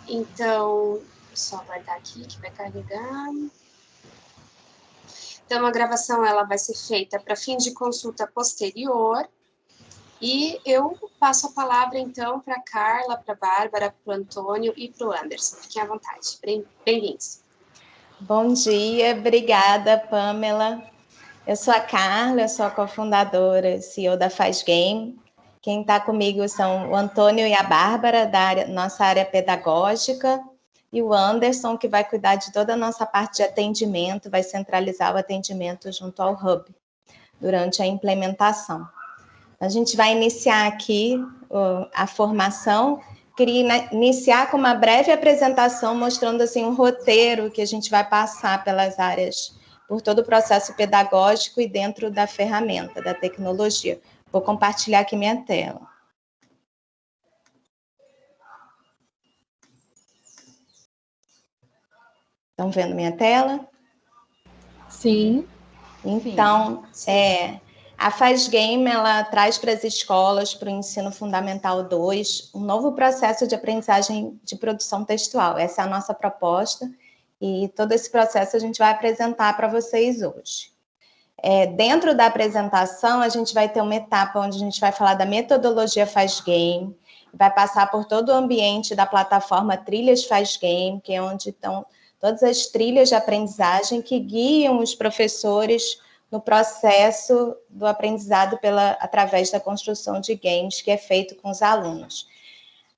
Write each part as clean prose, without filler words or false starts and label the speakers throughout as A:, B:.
A: Então, só aguardar aqui que vai carregar. Então, a gravação ela vai ser feita para fim de consulta posterior. E eu passo a palavra, então, para a Carla, para a Bárbara, para o Antônio e para o Anderson. Fiquem à vontade. Bem-vindos.
B: Bom dia, obrigada, Pamela. Eu sou a Carla, eu sou a cofundadora, CEO da Faz Game. Quem está comigo são o Antônio e a Bárbara, da nossa área pedagógica, e o Anderson, que vai cuidar de toda a nossa parte de atendimento, vai centralizar o atendimento junto ao Hub, durante a implementação. A gente vai iniciar aqui a formação. Queria iniciar com uma breve apresentação, mostrando assim, um roteiro que a gente vai passar pelas áreas, por todo o processo pedagógico e dentro da ferramenta, da tecnologia. Vou compartilhar aqui minha tela. Estão vendo minha tela?
C: Sim.
B: Então, a Faz Game, ela traz para as escolas, para o ensino fundamental 2, um novo processo de aprendizagem de produção textual. Essa é a nossa proposta e todo esse processo a gente vai apresentar para vocês hoje. Dentro da apresentação, a gente vai ter uma etapa onde a gente vai falar da metodologia Faz Game, vai passar por todo o ambiente da plataforma Trilhas Faz Game, que é onde estão todas as trilhas de aprendizagem que guiam os professores no processo do aprendizado através da construção de games que é feito com os alunos.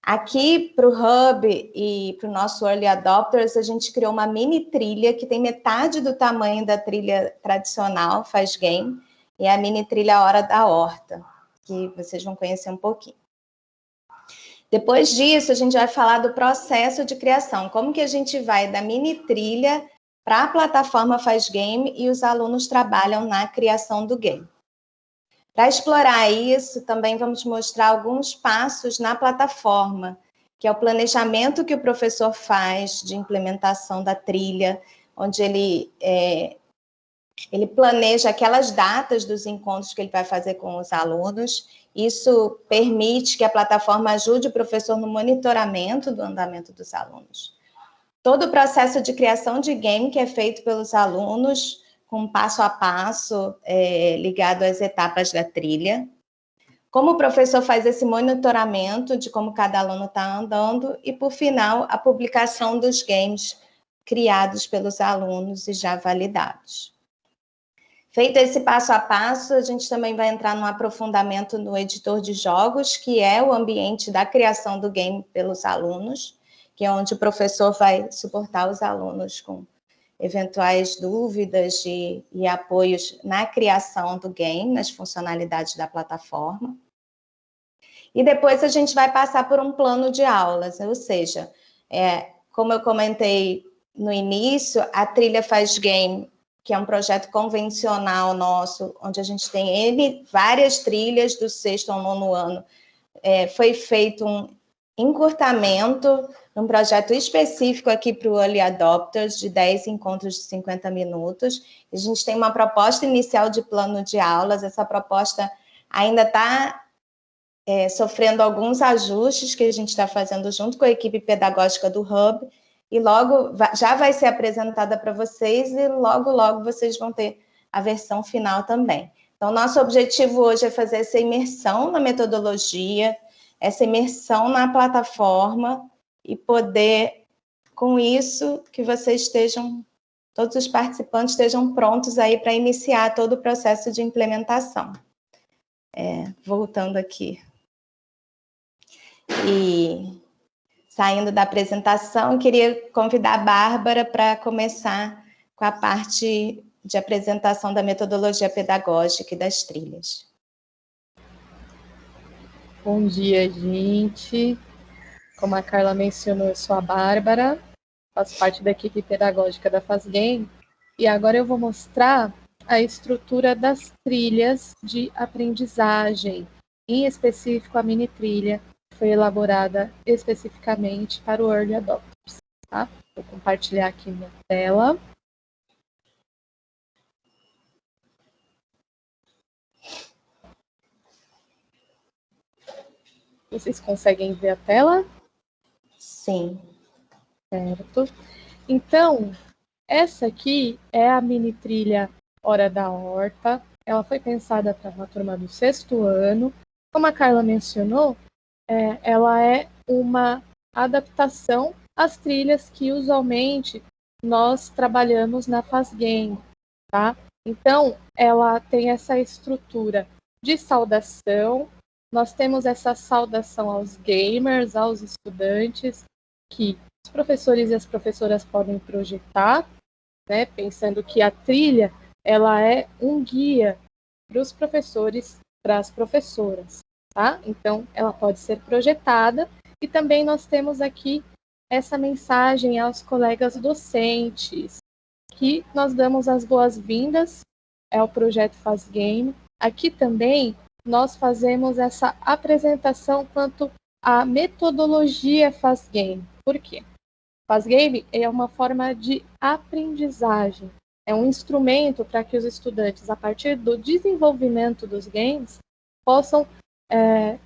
B: Aqui, para o Hub e para o nosso Early Adopters, a gente criou uma mini trilha que tem metade do tamanho da trilha tradicional, Faz Game, e a mini trilha Hora da Horta, que vocês vão conhecer um pouquinho. Depois disso, a gente vai falar do processo de criação, como que a gente vai da mini trilha para a plataforma Faz Game e os alunos trabalham na criação do game. Para explorar isso, também vamos mostrar alguns passos na plataforma, que é o planejamento que o professor faz de implementação da trilha, onde ele planeja aquelas datas dos encontros que ele vai fazer com os alunos. Isso permite que a plataforma ajude o professor no monitoramento do andamento dos alunos. Todo o processo de criação de game que é feito pelos alunos, com passo a passo, ligado às etapas da trilha. Como o professor faz esse monitoramento de como cada aluno está andando. E, por final, a publicação dos games criados pelos alunos e já validados. Feito esse passo a passo, a gente também vai entrar num aprofundamento no editor de jogos, que é o ambiente da criação do game pelos alunos, que é onde o professor vai suportar os alunos com eventuais dúvidas e apoios na criação do game, nas funcionalidades da plataforma. E depois a gente vai passar por um plano de aulas, ou seja, como eu comentei no início, a trilha Faz Game, que é um projeto convencional nosso, onde a gente tem várias trilhas do 6º ao 9º ano, foi feito um encurtamento, um projeto específico aqui para o Early Adopters, de 10 encontros de 50 minutos. A gente tem uma proposta inicial de plano de aulas, essa proposta ainda está sofrendo alguns ajustes que a gente está fazendo junto com a equipe pedagógica do Hub, e logo já vai ser apresentada para vocês, e logo, logo vocês vão ter a versão final também. Então, nosso objetivo hoje é fazer essa imersão na metodologia, essa imersão na plataforma, e poder, com isso, que vocês estejam, todos os participantes estejam prontos aí para iniciar todo o processo de implementação. Voltando aqui. E saindo da apresentação, eu queria convidar a Bárbara para começar com a parte de apresentação da metodologia pedagógica e das trilhas.
C: Bom dia, gente. Como a Carla mencionou, eu sou a Bárbara, faço parte da equipe pedagógica da Faz Game, e agora eu vou mostrar a estrutura das trilhas de aprendizagem, em específico a mini trilha, que foi elaborada especificamente para o Early Adopters. Tá? Vou compartilhar aqui minha tela. Vocês conseguem ver a tela?
B: Sim.
C: Certo? Então, essa aqui é a mini trilha Hora da Horta. Ela foi pensada para uma turma do 6º ano. Como a Carla mencionou, ela é uma adaptação às trilhas que usualmente nós trabalhamos na Fazgame, tá? Então, ela tem essa estrutura de saudação. Nós temos essa saudação aos gamers, aos estudantes, que os professores e as professoras podem projetar, né, pensando que a trilha ela é um guia para os professores, para as professoras, tá? Então, ela pode ser projetada e também nós temos aqui essa mensagem aos colegas docentes, que nós damos as boas-vindas ao projeto Fazgame. Aqui também nós fazemos essa apresentação quanto à metodologia Fazgame. Por quê? Fazgame é uma forma de aprendizagem, é um instrumento para que os estudantes, a partir do desenvolvimento dos games, possam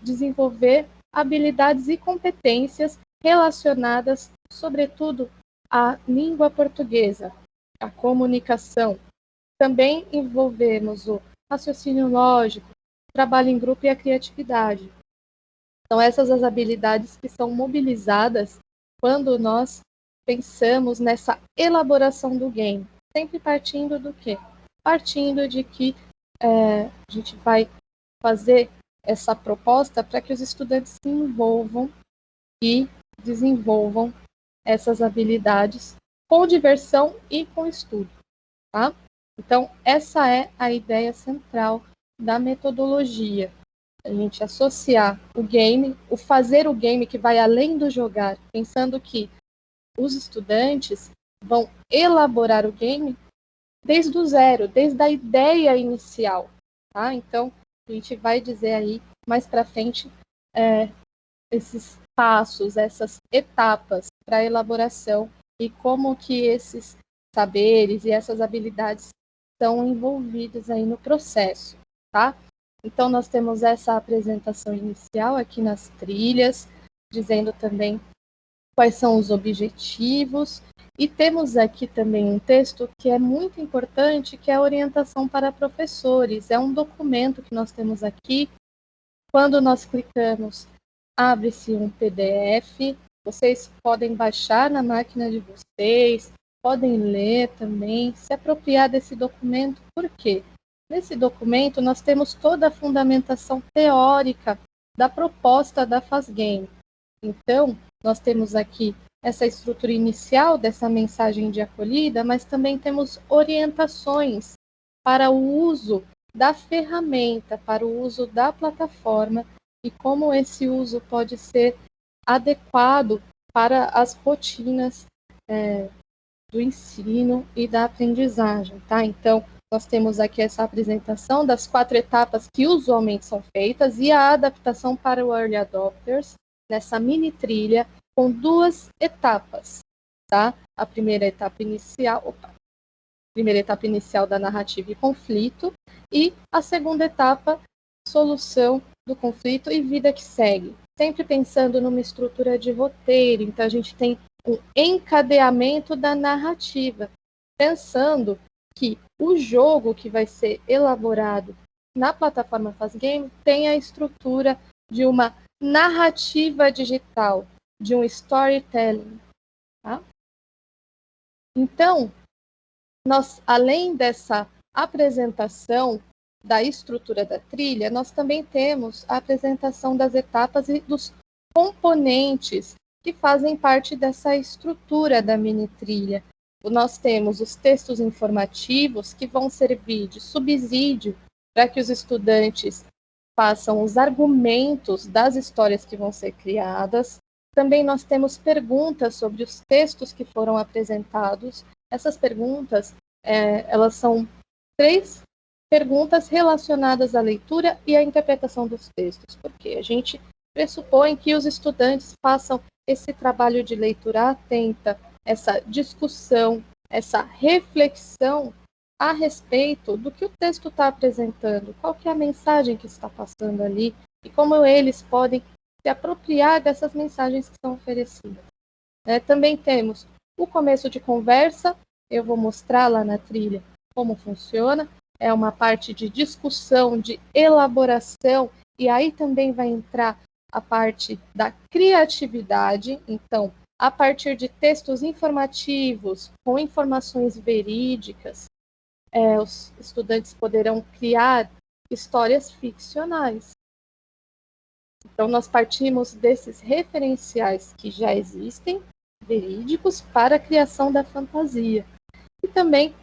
C: desenvolver habilidades e competências relacionadas, sobretudo, à língua portuguesa, à comunicação. Também envolvemos o raciocínio lógico, o trabalho em grupo e a criatividade. São essas as habilidades que são mobilizadas quando nós pensamos nessa elaboração do game, sempre partindo do quê? Partindo de que a gente vai fazer essa proposta para que os estudantes se envolvam e desenvolvam essas habilidades com diversão e com estudo, tá? Então, essa é a ideia central da metodologia. A gente associar o game, o fazer o game que vai além do jogar, pensando que os estudantes vão elaborar o game desde o zero, desde a ideia inicial, tá? Então, a gente vai dizer aí mais para frente esses passos, essas etapas para a elaboração e como que esses saberes e essas habilidades estão envolvidos aí no processo, tá? Então, nós temos essa apresentação inicial aqui nas trilhas, dizendo também quais são os objetivos, e temos aqui também um texto que é muito importante, que é a orientação para professores. É um documento que nós temos aqui. Quando nós clicamos, abre-se um PDF, vocês podem baixar na máquina de vocês, podem ler também, se apropriar desse documento. Por quê? Nesse documento nós temos toda a fundamentação teórica da proposta da Fazgame. Então, nós temos aqui essa estrutura inicial dessa mensagem de acolhida, mas também temos orientações para o uso da ferramenta, para o uso da plataforma e como esse uso pode ser adequado para as rotinas do ensino e da aprendizagem, tá? Então, nós temos aqui essa apresentação das 4 etapas que usualmente são feitas e a adaptação para o Early Adopters, nessa mini trilha, com 2 etapas, tá? A primeira etapa inicial da narrativa e conflito, e a segunda etapa, solução do conflito e vida que segue. Sempre pensando numa estrutura de roteiro, então a gente tem um encadeamento da narrativa, pensando que o jogo que vai ser elaborado na plataforma Fazgame tem a estrutura de uma narrativa digital, de um storytelling. Tá? Então, nós, além dessa apresentação da estrutura da trilha, nós também temos a apresentação das etapas e dos componentes que fazem parte dessa estrutura da mini trilha. Nós temos os textos informativos que vão servir de subsídio para que os estudantes façam os argumentos das histórias que vão ser criadas. Também nós temos perguntas sobre os textos que foram apresentados. Essas perguntas, elas são 3 perguntas relacionadas à leitura e à interpretação dos textos, porque a gente pressupõe que os estudantes façam esse trabalho de leitura atenta, essa discussão, essa reflexão a respeito do que o texto está apresentando, qual que é a mensagem que está passando ali e como eles podem se apropriar dessas mensagens que são oferecidas. Também temos o começo de conversa, eu vou mostrar lá na trilha como funciona, é uma parte de discussão, de elaboração, e aí também vai entrar a parte da criatividade. Então, a partir de textos informativos, com informações verídicas, os estudantes poderão criar histórias ficcionais. Então, nós partimos desses referenciais que já existem, verídicos, para a criação da fantasia. E também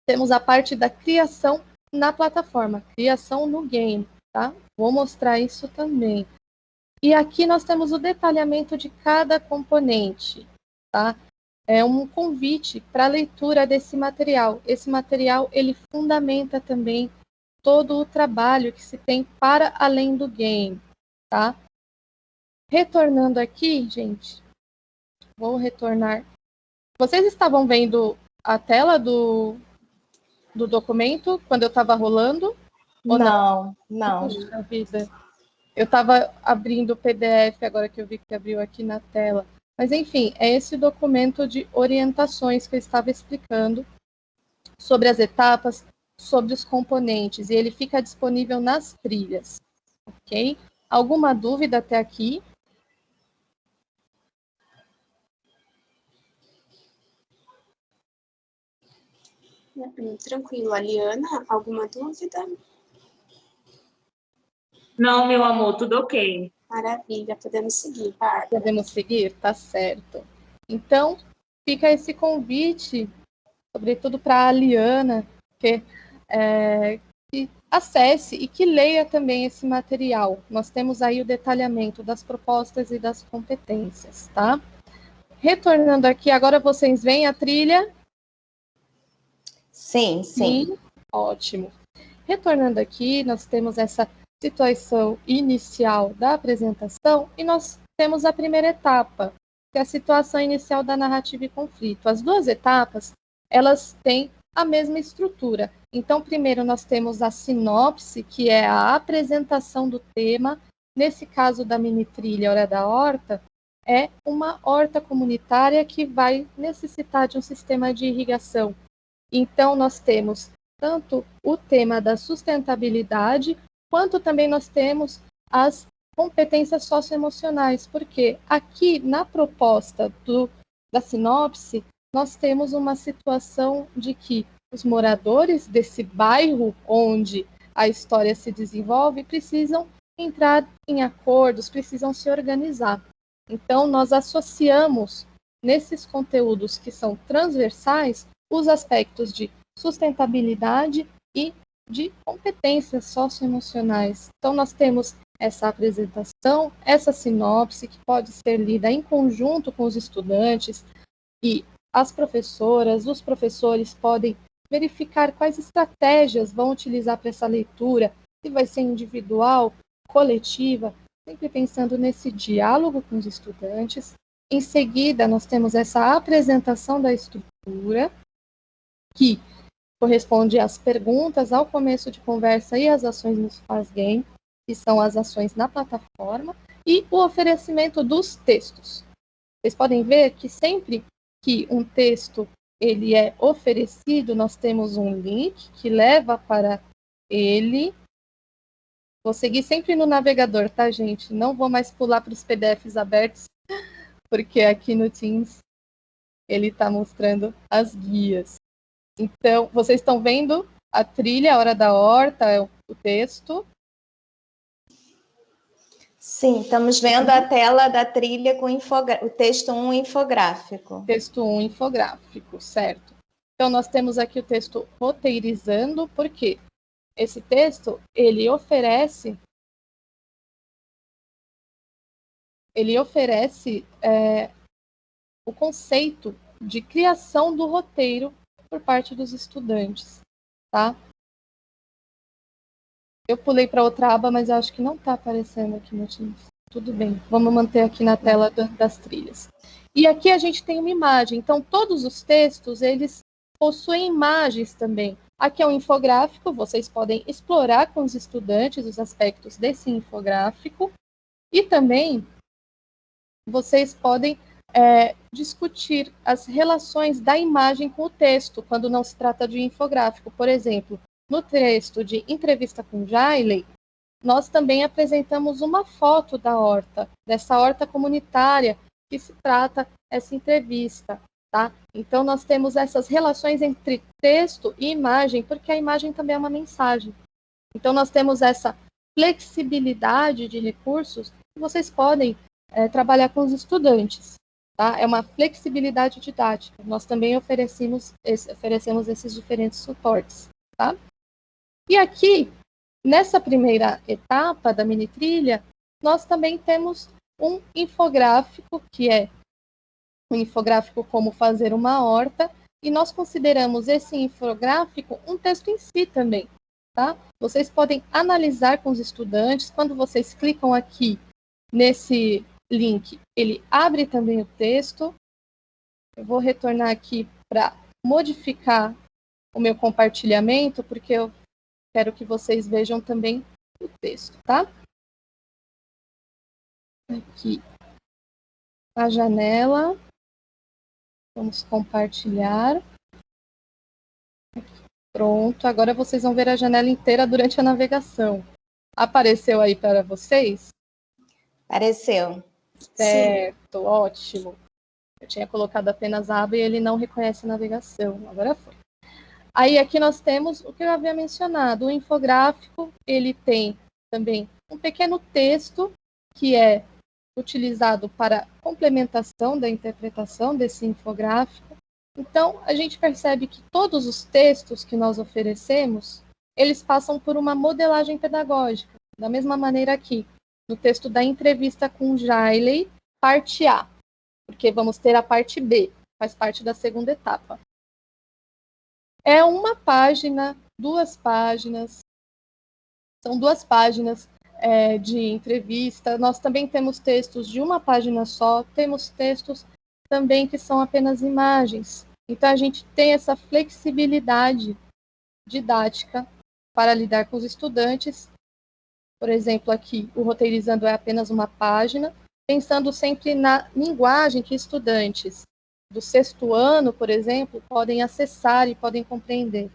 C: temos a parte da criação na plataforma, criação no game, tá? Vou mostrar isso também. E aqui nós temos o detalhamento de cada componente, tá? É um convite para a leitura desse material. Esse material, ele fundamenta também todo o trabalho que se tem para além do game, tá? Retornando aqui, gente, vou retornar. Vocês estavam vendo a tela do documento quando eu estava rolando? Ou
B: não? Não.
C: Puxa vida. Eu estava abrindo o PDF, agora que eu vi que abriu aqui na tela. Mas, enfim, é esse documento de orientações que eu estava explicando sobre as etapas, sobre os componentes, e ele fica disponível nas trilhas, ok? Alguma dúvida até aqui?
A: Tranquilo. Aliana, alguma dúvida?
D: Não, meu amor, tudo ok.
A: Maravilha, podemos seguir, Bárbara.
C: Podemos seguir? Tá certo. Então, fica esse convite, sobretudo para a Aliana, que acesse e que leia também esse material. Nós temos aí o detalhamento das propostas e das competências, tá? Retornando aqui, agora vocês veem a trilha?
B: Sim.
C: Sim, ótimo. Retornando aqui, nós temos essa situação inicial da apresentação e nós temos a primeira etapa, que é a situação inicial da narrativa e conflito. As duas etapas, elas têm a mesma estrutura. Então, primeiro nós temos a sinopse, que é a apresentação do tema. Nesse caso da mini trilha Hora da Horta, é uma horta comunitária que vai necessitar de um sistema de irrigação. Então, nós temos tanto o tema da sustentabilidade, quanto também nós temos as competências socioemocionais, porque aqui na proposta da sinopse, nós temos uma situação de que os moradores desse bairro onde a história se desenvolve precisam entrar em acordos, precisam se organizar. Então, nós associamos nesses conteúdos que são transversais os aspectos de sustentabilidade e de competências socioemocionais. Então, nós temos essa apresentação, essa sinopse, que pode ser lida em conjunto com os estudantes, e as professoras, os professores podem verificar quais estratégias vão utilizar para essa leitura, se vai ser individual, coletiva, sempre pensando nesse diálogo com os estudantes. Em seguida, nós temos essa apresentação da estrutura, que corresponde às perguntas, ao começo de conversa e às ações nos Fazgame, que são as ações na plataforma, e o oferecimento dos textos. Vocês podem ver que sempre que um texto ele é oferecido, nós temos um link que leva para ele. Vou seguir sempre no navegador, tá, gente? Não vou mais pular para os PDFs abertos, porque aqui no Teams ele está mostrando as guias. Então, vocês estão vendo a trilha, a Hora da Horta, o texto?
B: Sim, estamos vendo a tela da trilha com o texto 1 infográfico.
C: Texto 1 infográfico, certo. Então, nós temos aqui o texto roteirizando, porque esse texto, ele oferece o conceito de criação do roteiro por parte dos estudantes, tá? Eu pulei para outra aba, mas eu acho que não está aparecendo aqui no Teams. Tudo bem, vamos manter aqui na tela das trilhas. E aqui a gente tem uma imagem. Então, todos os textos, eles possuem imagens também. Aqui é um infográfico, vocês podem explorar com os estudantes os aspectos desse infográfico. E também, vocês podem discutir as relações da imagem com o texto, quando não se trata de infográfico. Por exemplo, no texto de Entrevista com Jailey, nós também apresentamos uma foto da horta, dessa horta comunitária que se trata essa entrevista, tá? Então, nós temos essas relações entre texto e imagem, porque a imagem também é uma mensagem. Então, nós temos essa flexibilidade de recursos que vocês podem trabalhar com os estudantes, tá? É uma flexibilidade didática. Nós também oferecemos esses diferentes suportes, tá? E aqui, nessa primeira etapa da mini trilha, nós também temos um infográfico, que é um infográfico como fazer uma horta, e nós consideramos esse infográfico um texto em si também, tá? Vocês podem analisar com os estudantes, quando vocês clicam aqui nesse link, ele abre também o texto. Eu vou retornar aqui para modificar o meu compartilhamento, porque eu quero que vocês vejam também o texto, tá? Aqui a janela. Vamos compartilhar. Pronto, agora vocês vão ver a janela inteira durante a navegação. Apareceu aí para vocês?
B: Apareceu.
C: Certo, ótimo. Eu tinha colocado apenas a aba e ele não reconhece a navegação. Agora foi. Aí aqui nós temos o que eu havia mencionado, o infográfico. Ele tem também um pequeno texto que é utilizado para complementação da interpretação desse infográfico. Então, a gente percebe que todos os textos que nós oferecemos, eles passam por uma modelagem pedagógica. Da mesma maneira aqui, no texto da entrevista com Jailey, parte A, porque vamos ter a parte B, faz parte da segunda etapa. É uma página, 2 páginas, são 2 páginas de entrevista. Nós também temos textos de uma página só, temos textos também que são apenas imagens. Então, a gente tem essa flexibilidade didática para lidar com os estudantes. Por exemplo, aqui, o Roteirizando é apenas uma página, pensando sempre na linguagem que estudantes do 6º ano, por exemplo, podem acessar e podem compreender.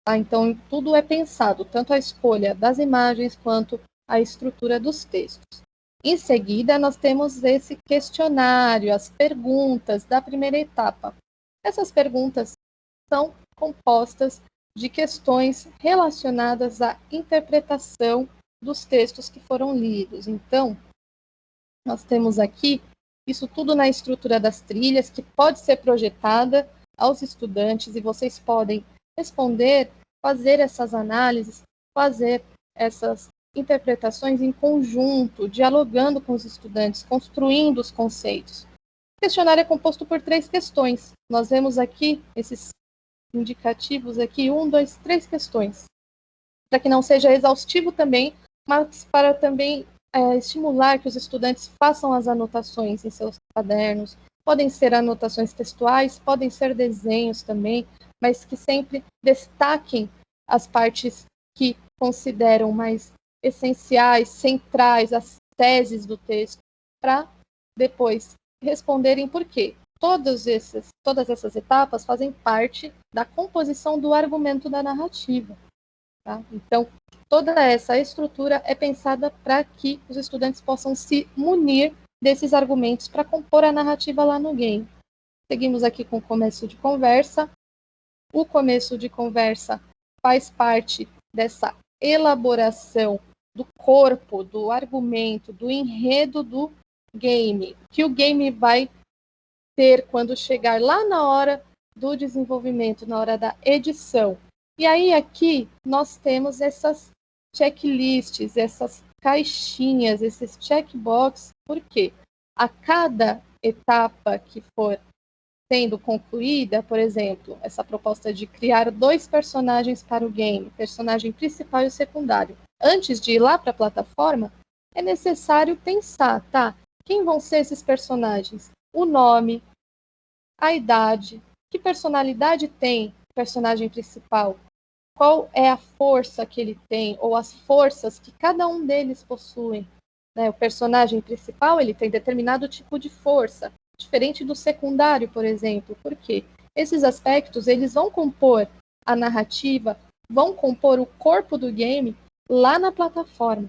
C: Tá? Então, tudo é pensado, tanto a escolha das imagens quanto a estrutura dos textos. Em seguida, nós temos esse questionário, as perguntas da primeira etapa. Essas perguntas são compostas de questões relacionadas à interpretação dos textos que foram lidos. Então, nós temos aqui isso tudo na estrutura das trilhas, que pode ser projetada aos estudantes, e vocês podem responder, fazer essas análises, fazer essas interpretações em conjunto, dialogando com os estudantes, construindo os conceitos. O questionário é composto por 3 questões. Nós vemos aqui esses indicativos aqui, 1, 2, 3 questões. Para que não seja exaustivo também, mas para também estimular que os estudantes façam as anotações em seus cadernos. Podem ser anotações textuais, podem ser desenhos também, mas que sempre destaquem as partes que consideram mais essenciais, centrais, as teses do texto, para depois responderem por quê. Todas essas etapas fazem parte da composição do argumento da narrativa. Tá? Então, toda essa estrutura é pensada para que os estudantes possam se munir desses argumentos para compor a narrativa lá no game. Seguimos aqui com o começo de conversa. O começo de conversa faz parte dessa elaboração do corpo, do argumento, do enredo do game, que o game vai ter quando chegar lá na hora do desenvolvimento, na hora da edição. E aí aqui nós temos essas checklists, essas caixinhas, esses checkbox, porque a cada etapa que for sendo concluída, por exemplo, essa proposta de criar 2 personagens para o game, o personagem principal e o secundário. Antes de ir lá para a plataforma, é necessário pensar, tá? Quem vão ser esses personagens? O nome, a idade, que personalidade tem o personagem principal? Qual é a força que ele tem, ou as forças que cada um deles possui? Né? O personagem principal ele tem determinado tipo de força. diferente do secundário, por exemplo, porque esses aspectos eles vão compor a narrativa, vão compor o corpo do game lá na plataforma,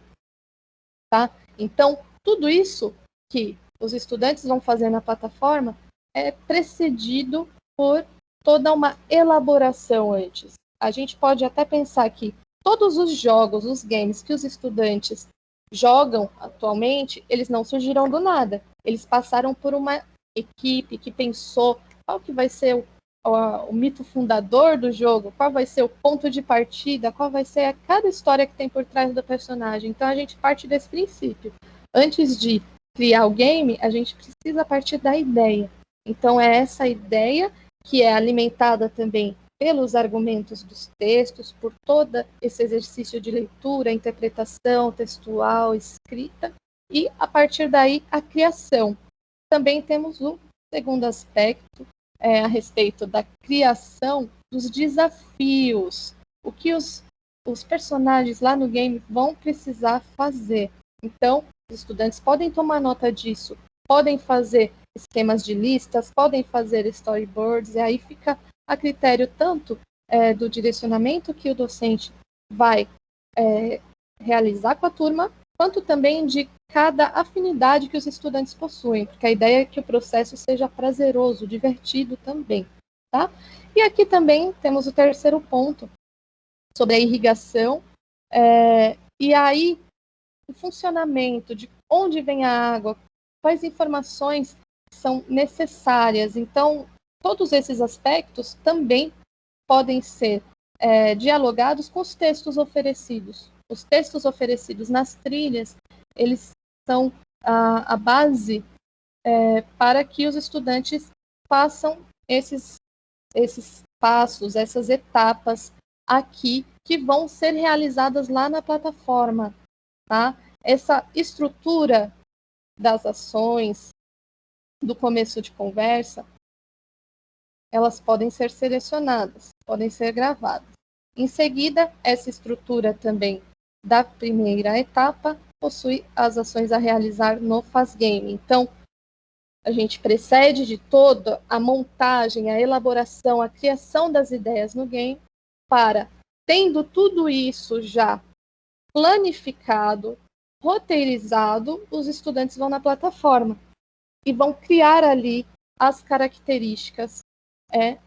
C: tá? Então, tudo isso que os estudantes vão fazer na plataforma é precedido por toda uma elaboração antes. A gente pode até pensar que todos os jogos, os games que os estudantes jogam atualmente, eles não surgiram do nada. Eles passaram por uma equipe que pensou qual que vai ser o mito fundador do jogo, qual vai ser o ponto de partida, qual vai ser cada história que tem por trás do personagem. Então a gente parte desse princípio. Antes de criar o game, a gente precisa partir da ideia. Então é essa ideia que é alimentada também pelos argumentos dos textos, por todo esse exercício de leitura, interpretação textual, escrita, e a partir daí a criação. Também temos o segundo aspecto, a respeito da criação dos desafios, o que os personagens lá no game vão precisar fazer. Então, os estudantes podem tomar nota disso, podem fazer esquemas de listas, podem fazer storyboards, e aí fica a critério tanto do direcionamento que o docente vai realizar com a turma, quanto também de cada afinidade que os estudantes possuem, porque a ideia é que o processo seja prazeroso, divertido também, tá? E aqui também temos o terceiro ponto, sobre a irrigação, e aí o funcionamento, de onde vem a água, quais informações são necessárias. Então, todos esses aspectos também podem ser dialogados com os textos oferecidos. Os textos oferecidos nas trilhas, eles são a base para que os estudantes façam esses passos, essas etapas aqui, que vão ser realizadas lá na plataforma, tá? Essa estrutura das ações, do começo de conversa, elas podem ser selecionadas, podem ser gravadas. Em seguida, essa estrutura também da primeira etapa possui as ações a realizar no Fazgame. Então, a gente precede de toda a montagem, a elaboração, a criação das ideias no game, para, tendo tudo isso já planificado, roteirizado, os estudantes vão na plataforma e vão criar ali as características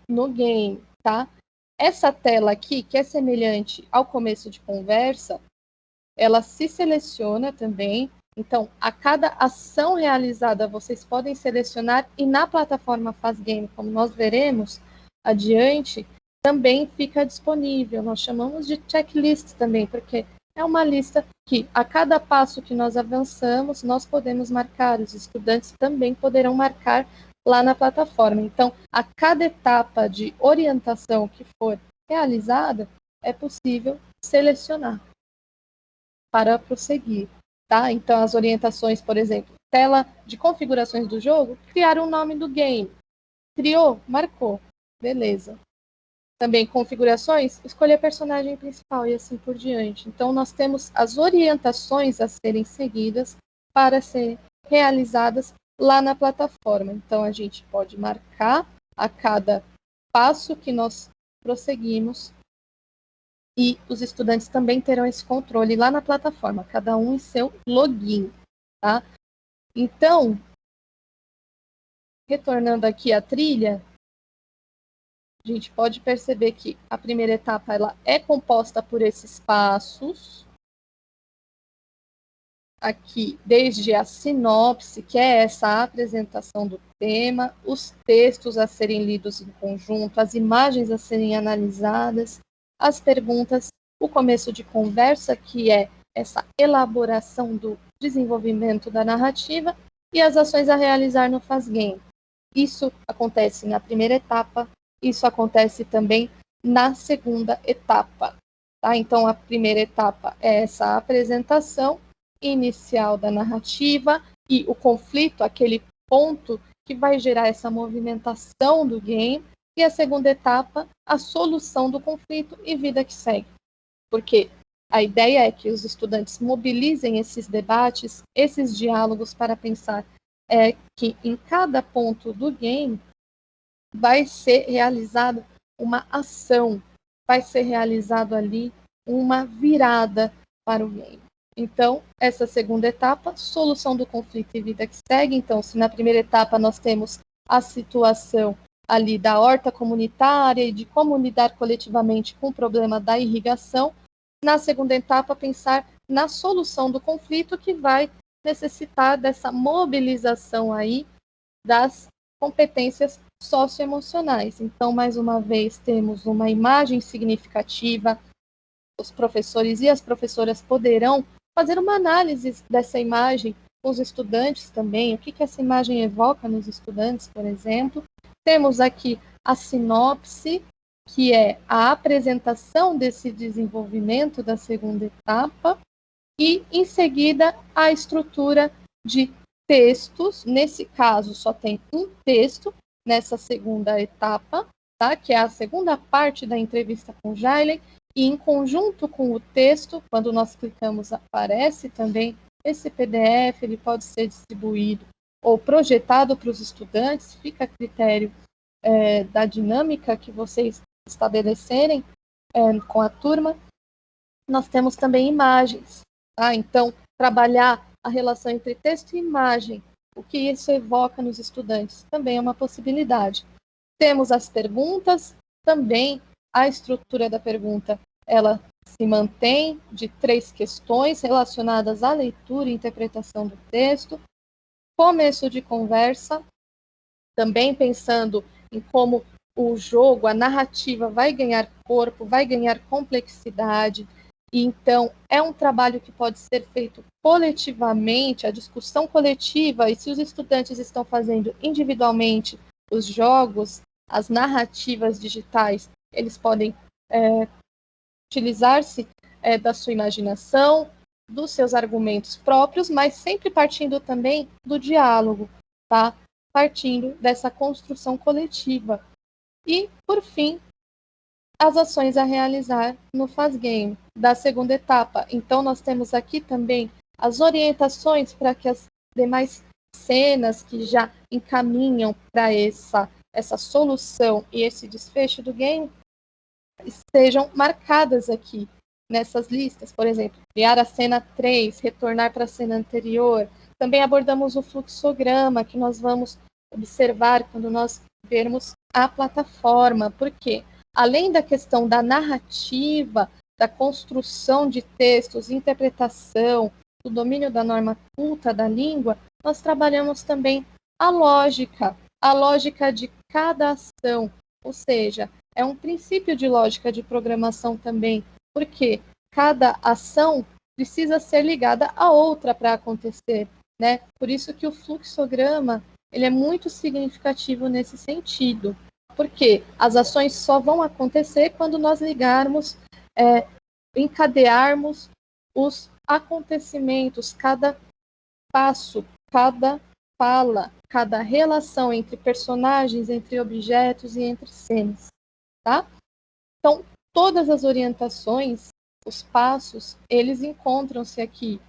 C: no game, tá? Essa tela aqui, que é semelhante ao começo de conversa, ela se seleciona também. Então, a cada ação realizada, vocês podem selecionar, e na plataforma Fazgame, como nós veremos adiante, também fica disponível. Nós chamamos de checklist também, porque é uma lista que, a cada passo que nós avançamos, nós podemos marcar, os estudantes também poderão marcar lá na plataforma. Então, a cada etapa de orientação que for realizada, é possível selecionar para prosseguir, tá? Então, as orientações, por exemplo, tela de configurações do jogo, criar um nome do game. Criou, marcou, beleza. Também configurações, escolher personagem principal e assim por diante. Então, nós temos as orientações a serem seguidas para serem realizadas lá na plataforma. Então, a gente pode marcar a cada passo que nós prosseguimos, e os estudantes também terão esse controle lá na plataforma, cada um em seu login, tá? Então, retornando aqui à trilha, a gente pode perceber que a primeira etapa ela é composta por esses passos. Aqui, desde a sinopse, que é essa apresentação do tema, os textos a serem lidos em conjunto, as imagens a serem analisadas, as perguntas, o começo de conversa, que é essa elaboração do desenvolvimento da narrativa, e as ações a realizar no Fazgame. Isso acontece na primeira etapa, isso acontece também na segunda etapa, tá? Então, a primeira etapa é essa apresentação inicial da narrativa e o conflito, aquele ponto que vai gerar essa movimentação do game, e a segunda etapa, a solução do conflito e vida que segue. Porque a ideia é que os estudantes mobilizem esses debates, esses diálogos para pensar é que em cada ponto do game vai ser realizada uma ação, vai ser realizado ali uma virada para o game. Então, essa segunda etapa, solução do conflito e vida que segue. Então, se na primeira etapa nós temos a situação ali da horta comunitária e de como lidar coletivamente com o problema da irrigação, na segunda etapa, pensar na solução do conflito que vai necessitar dessa mobilização aí das competências socioemocionais. Então, mais uma vez, temos uma imagem significativa, os professores e as professoras poderão fazer uma análise dessa imagem com os estudantes também, o que essa imagem evoca nos estudantes, por exemplo. Temos aqui a sinopse, que é a apresentação desse desenvolvimento da segunda etapa, e, em seguida, a estrutura de textos. Nesse caso, só tem um texto nessa segunda etapa, tá? Que é a segunda parte da entrevista com Jailen, e em conjunto com o texto, quando nós clicamos, aparece também esse PDF, ele pode ser distribuído ou projetado para os estudantes, fica a critério da dinâmica que vocês estabelecerem com a turma. Nós temos também imagens, tá? Então, trabalhar a relação entre texto e imagem, o que isso evoca nos estudantes, também é uma possibilidade. Temos as perguntas, também a estrutura da pergunta, ela se mantém de 3 questões relacionadas à leitura e interpretação do texto. Começo de conversa, também pensando em como o jogo, a narrativa vai ganhar corpo, vai ganhar complexidade. E então, é um trabalho que pode ser feito coletivamente, a discussão coletiva, e se os estudantes estão fazendo individualmente os jogos, as narrativas digitais, eles podem utilizar-se da sua imaginação, dos seus argumentos próprios, mas sempre partindo também do diálogo, tá? Partindo dessa construção coletiva. E, por fim, as ações a realizar no Fazgame, da segunda etapa. Então, nós temos aqui também as orientações para que as demais cenas que já encaminham para essa solução e esse desfecho do game sejam marcadas aqui nessas listas. Por exemplo, criar a cena 3, retornar para a cena anterior. Também abordamos o fluxograma, que nós vamos observar quando nós vermos a plataforma. Por quê? Além da questão da narrativa, da construção de textos, interpretação, do domínio da norma culta da língua, nós trabalhamos também a lógica de cada ação, ou seja, é um princípio de lógica de programação também, porque cada ação precisa ser ligada a outra para acontecer, né? Por isso que o fluxograma ele é muito significativo nesse sentido, porque as ações só vão acontecer quando nós ligarmos, encadearmos os acontecimentos, cada passo, cada fala, cada relação entre personagens, entre objetos e entre cenas, tá? Então, todas as orientações, os passos, eles encontram-se aqui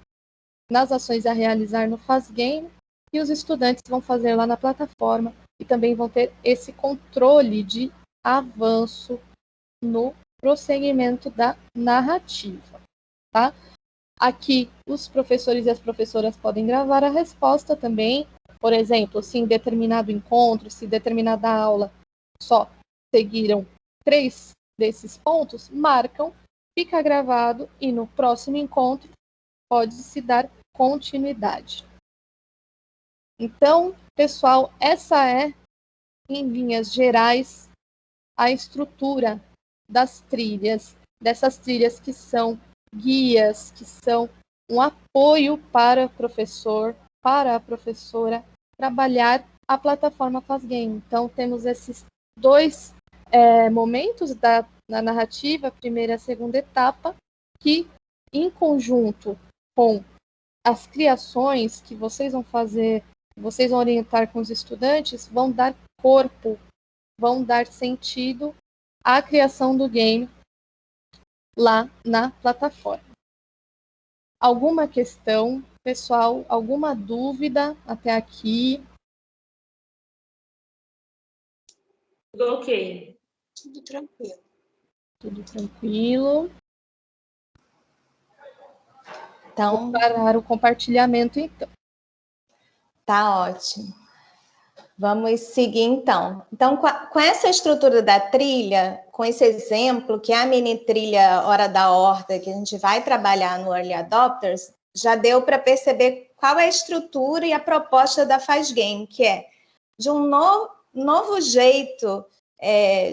C: nas ações a realizar no Fazgame, e os estudantes vão fazer lá na plataforma e também vão ter esse controle de avanço no prosseguimento da narrativa, tá? Aqui, os professores e as professoras podem gravar a resposta também. Por exemplo, se em determinado encontro, se determinada aula só seguiram 3 desses pontos, marcam, fica gravado e no próximo encontro pode-se dar continuidade. Então, pessoal, essa é, em linhas gerais, a estrutura das trilhas, dessas trilhas que são guias, que são um apoio para o professor, para a professora, trabalhar a plataforma Fazgame. Então, temos esses 2 momentos na narrativa, a primeira e a segunda etapa, que, em conjunto com as criações que vocês vão fazer, que vocês vão orientar com os estudantes, vão dar corpo, vão dar sentido à criação do game lá na plataforma. Alguma questão Pessoal, alguma dúvida até aqui?
D: Tudo ok.
A: Tudo tranquilo.
C: Tudo tranquilo.
B: Então,
C: Vou parar o compartilhamento, então.
B: tá ótimo. Vamos seguir, então. Então, com essa estrutura da trilha, com esse exemplo, que é a mini trilha Hora da Horta, que a gente vai trabalhar no Early Adopters, já deu para perceber qual é a estrutura e a proposta da Faz Game, que é de um novo jeito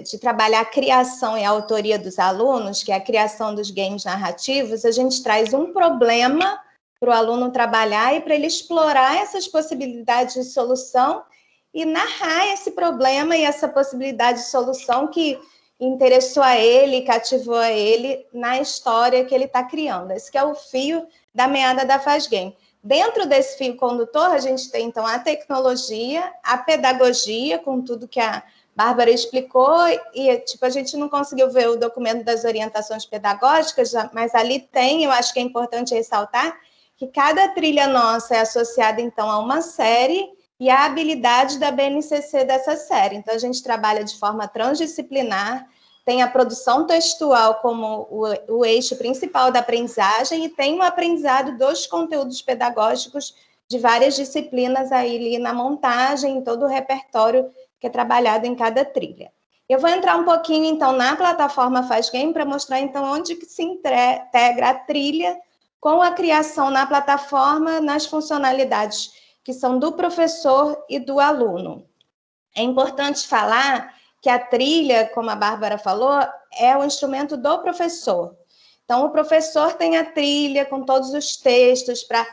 B: de trabalhar a criação e a autoria dos alunos, que é a criação dos games narrativos. A gente traz um problema para o aluno trabalhar e para ele explorar essas possibilidades de solução e narrar esse problema e essa possibilidade de solução que interessou a ele, cativou a ele na história que ele está criando. Esse que é o fio da meada da Faz Game. Dentro desse fio condutor, a gente tem, então, a tecnologia, a pedagogia, com tudo que a Bárbara explicou, e tipo, a gente não conseguiu ver o documento das orientações pedagógicas, mas ali tem, eu acho que é importante ressaltar, que cada trilha nossa é associada, então, a uma série e a habilidade da BNCC dessa série. Então, a gente trabalha de forma transdisciplinar, tem a produção textual como o eixo principal da aprendizagem e tem o aprendizado dos conteúdos pedagógicos de várias disciplinas aí ali na montagem, em todo o repertório que é trabalhado em cada trilha. Eu vou entrar um pouquinho, então, na plataforma Faz Game para mostrar, então, onde que se integra a trilha com a criação na plataforma, nas funcionalidades que são do professor e do aluno. É importante falar que a trilha, como a Bárbara falou, é o instrumento do professor. Então, o professor tem a trilha com todos os textos para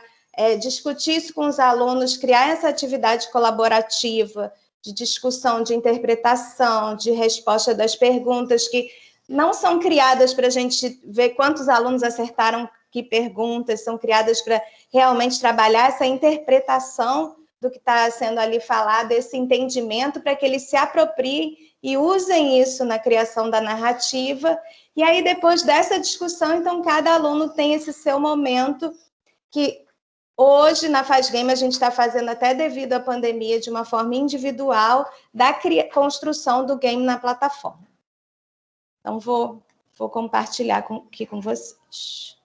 B: discutir isso com os alunos, criar essa atividade colaborativa de discussão, de interpretação, de resposta das perguntas, que não são criadas para a gente ver quantos alunos acertaram que perguntas, são criadas para realmente trabalhar essa interpretação do que está sendo ali falado, esse entendimento, para que eles se apropriem e usem isso na criação da narrativa. E aí, depois dessa discussão, então, cada aluno tem esse seu momento, que hoje, na Faz Game, a gente está fazendo, até devido à pandemia, de uma forma individual, da construção do game na plataforma. Então, vou compartilhar aqui com vocês.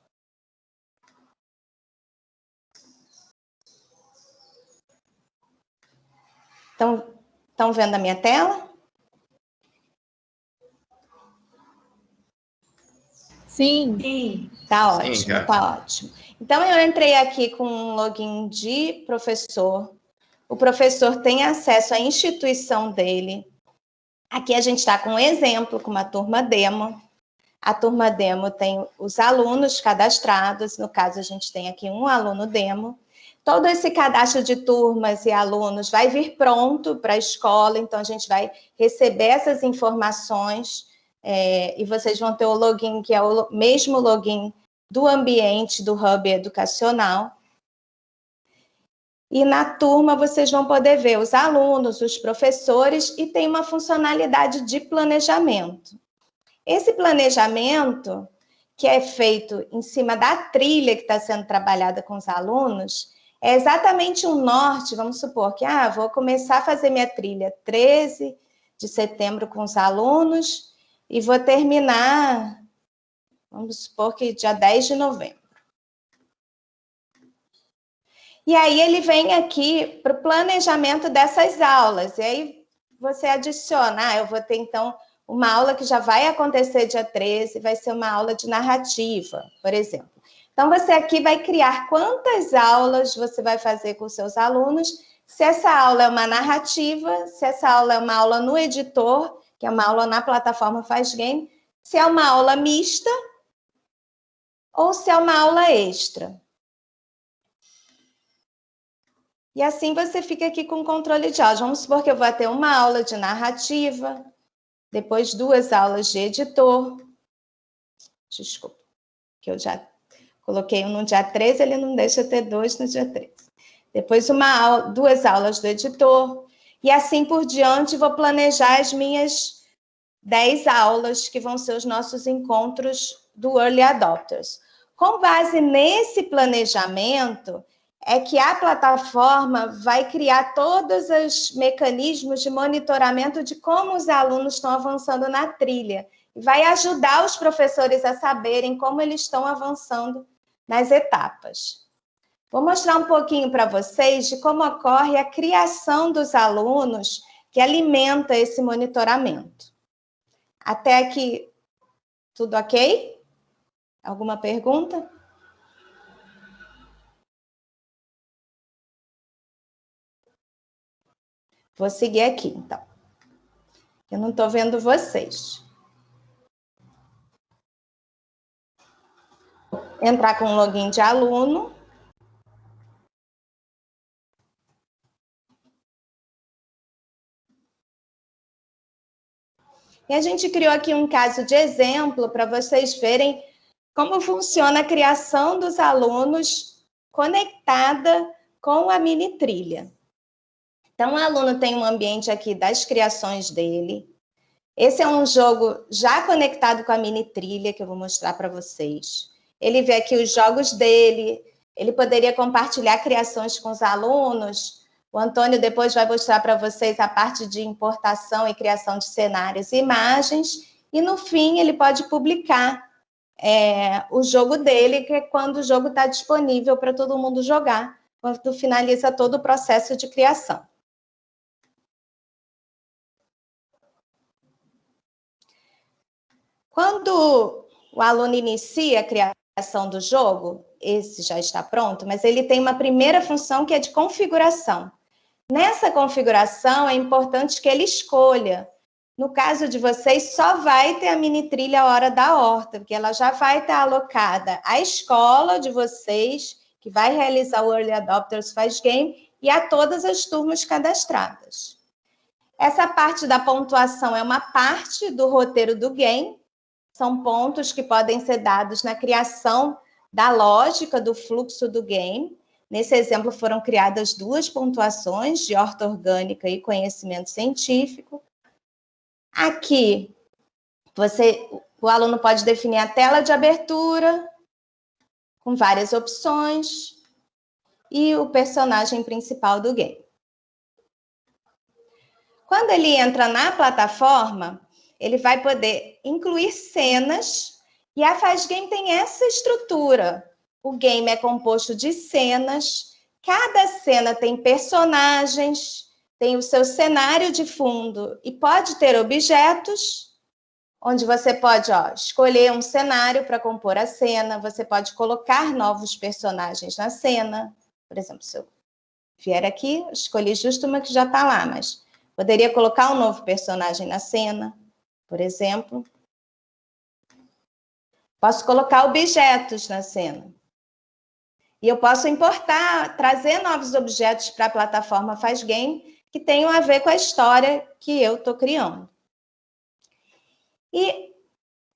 B: Estão vendo a minha tela?
C: Sim.
D: Sim.
B: Tá ótimo, tá ótimo. Então, eu entrei aqui com um login de professor. O professor tem acesso à instituição dele. Aqui a gente está com um exemplo, com uma turma demo. A turma demo tem os alunos cadastrados. No caso, a gente tem aqui um aluno demo. Todo esse cadastro de turmas e alunos vai vir pronto para a escola, então a gente vai receber essas informações e vocês vão ter o login, que é o mesmo login do ambiente do Hub Educacional. E na turma vocês vão poder ver os alunos, os professores, e tem uma funcionalidade de planejamento. Esse planejamento, que é feito em cima da trilha que está sendo trabalhada com os alunos, é exatamente um norte. Vamos supor que vou começar a fazer minha trilha 13 de setembro com os alunos e vou terminar, vamos supor que dia 10 de novembro. E aí ele vem aqui para o planejamento dessas aulas. E aí você adiciona, eu vou ter então uma aula que já vai acontecer dia 13, vai ser uma aula de narrativa, por exemplo. Então, você aqui vai criar quantas aulas você vai fazer com os seus alunos, se essa aula é uma narrativa, se essa aula é uma aula no editor, que é uma aula na plataforma Faz Game, se é uma aula mista ou se é uma aula extra. E assim você fica aqui com o controle de aulas. Vamos supor que eu vou ter uma aula de narrativa, depois 2 aulas de editor. Desculpa, que eu já coloquei um no dia 13, ele não deixa ter 2 no dia 13. Depois 2 aulas do editor. E assim por diante, vou planejar as minhas 10 aulas, que vão ser os nossos encontros do Early Adopters. Com base nesse planejamento, é que a plataforma vai criar todos os mecanismos de monitoramento de como os alunos estão avançando na trilha. E vai ajudar os professores a saberem como eles estão avançando nas etapas. Vou mostrar um pouquinho para vocês de como ocorre a criação dos alunos que alimenta esse monitoramento. Até aqui, tudo ok? Alguma pergunta? Vou seguir aqui, então. Eu não estou vendo vocês. Entrar com o login de aluno. E a gente criou aqui um caso de exemplo para vocês verem como funciona a criação dos alunos conectada com a mini trilha. Então, o aluno tem um ambiente aqui das criações dele. Esse é um jogo já conectado com a mini trilha, que eu vou mostrar para vocês. Ele vê aqui os jogos dele, ele poderia compartilhar criações com os alunos. O Antônio depois vai mostrar para vocês a parte de importação e criação de cenários e imagens. E, no fim, ele pode publicar o jogo dele, que é quando o jogo está disponível para todo mundo jogar, quando finaliza todo o processo de criação. Quando o aluno inicia a criação do jogo, esse já está pronto, mas ele tem uma primeira função que é de configuração. Nessa configuração, é importante que ele escolha. No caso de vocês, só vai ter a mini trilha Hora da Horta, porque ela já vai estar alocada à escola de vocês, que vai realizar o Early Adopters Faz Game, e a todas as turmas cadastradas. Essa parte da pontuação é uma parte do roteiro do game. São pontos que podem ser dados na criação da lógica do fluxo do game. Nesse exemplo, foram criadas 2 pontuações de horta orgânica e conhecimento científico. Aqui, o aluno pode definir a tela de abertura, com várias opções, e o personagem principal do game. Quando ele entra na plataforma, ele vai poder incluir cenas, e a Faz Game tem essa estrutura. O game é composto de cenas, cada cena tem personagens, tem o seu cenário de fundo, e pode ter objetos, onde você pode escolher um cenário para compor a cena, você pode colocar novos personagens na cena. Por exemplo, se eu vier aqui, escolhi justo uma que já está lá, mas poderia colocar um novo personagem na cena. Por exemplo, posso colocar objetos na cena. E eu posso importar, trazer novos objetos para a plataforma Faz Game que tenham a ver com a história que eu estou criando. E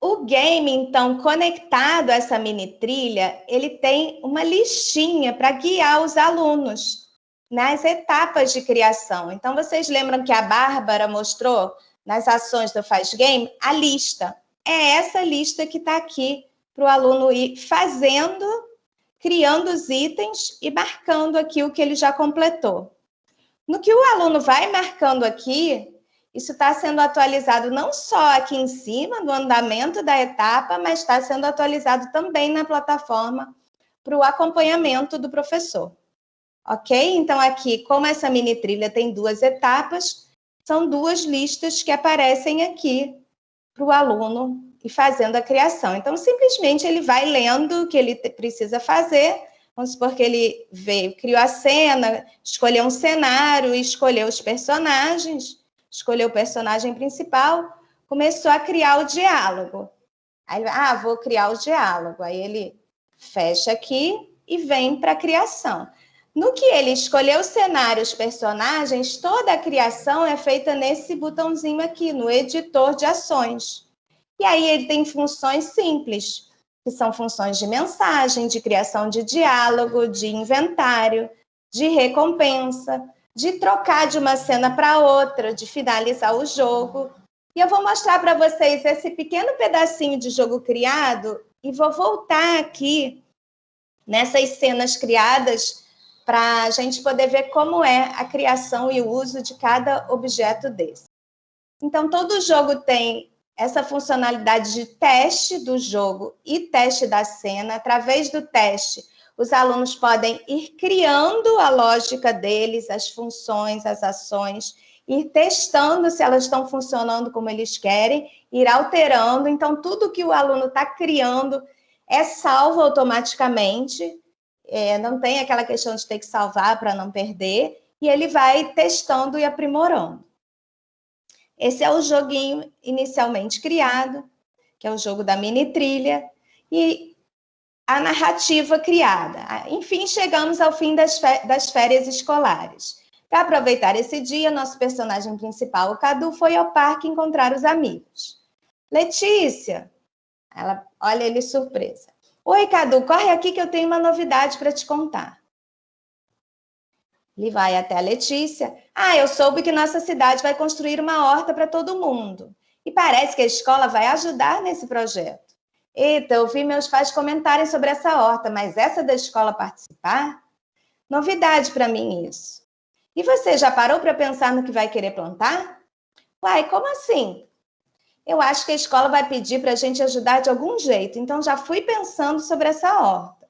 B: o game, então, conectado a essa mini trilha, ele tem uma listinha para guiar os alunos nas etapas de criação. Então, vocês lembram que a Bárbara mostrou nas ações do Faz Game, a lista. É essa lista que está aqui para o aluno ir fazendo, criando os itens e marcando aqui o que ele já completou. No que o aluno vai marcando aqui, isso está sendo atualizado não só aqui em cima, no andamento da etapa, mas está sendo atualizado também na plataforma para o acompanhamento do professor. Ok? Então, aqui, como essa mini trilha tem 2 etapas, são 2 listas que aparecem aqui para o aluno e fazendo a criação. Então, simplesmente, ele vai lendo o que ele precisa fazer. Vamos supor que ele criou a cena, escolheu um cenário, escolheu os personagens, escolheu o personagem principal, começou a criar o diálogo. Aí, vou criar o diálogo. Aí, ele fecha aqui e vem para a criação. No que ele escolheu o cenário, os personagens, toda a criação é feita nesse botãozinho aqui, no editor de ações. E aí ele tem funções simples, que são funções de mensagem, de criação de diálogo, de inventário, de recompensa, de trocar de uma cena para outra, de finalizar o jogo. E eu vou mostrar para vocês esse pequeno pedacinho de jogo criado e vou voltar aqui nessas cenas criadas para a gente poder ver como é a criação e o uso de cada objeto desse. Então, todo jogo tem essa funcionalidade de teste do jogo e teste da cena. Através do teste, os alunos podem ir criando a lógica deles, as funções, as ações, ir testando se elas estão funcionando como eles querem, ir alterando. Então, tudo que o aluno está criando é salvo automaticamente, não tem aquela questão de ter que salvar para não perder, e ele vai testando e aprimorando. Esse é o joguinho inicialmente criado, que é o jogo da mini trilha, e a narrativa criada. Enfim, chegamos ao fim das férias escolares. Para aproveitar esse dia, nosso personagem principal, o Cadu, foi ao parque encontrar os amigos. Letícia, ela olha ele surpresa. Oi, Cadu, corre aqui que eu tenho uma novidade para te contar. Ele vai até a Letícia. Eu soube que nossa cidade vai construir uma horta para todo mundo. E parece que a escola vai ajudar nesse projeto. Eita, eu vi meus pais comentarem sobre essa horta, mas essa da escola participar? Novidade para mim isso. E você já parou para pensar no que vai querer plantar? Uai, como assim? Eu acho que a escola vai pedir para a gente ajudar de algum jeito, então já fui pensando sobre essa horta.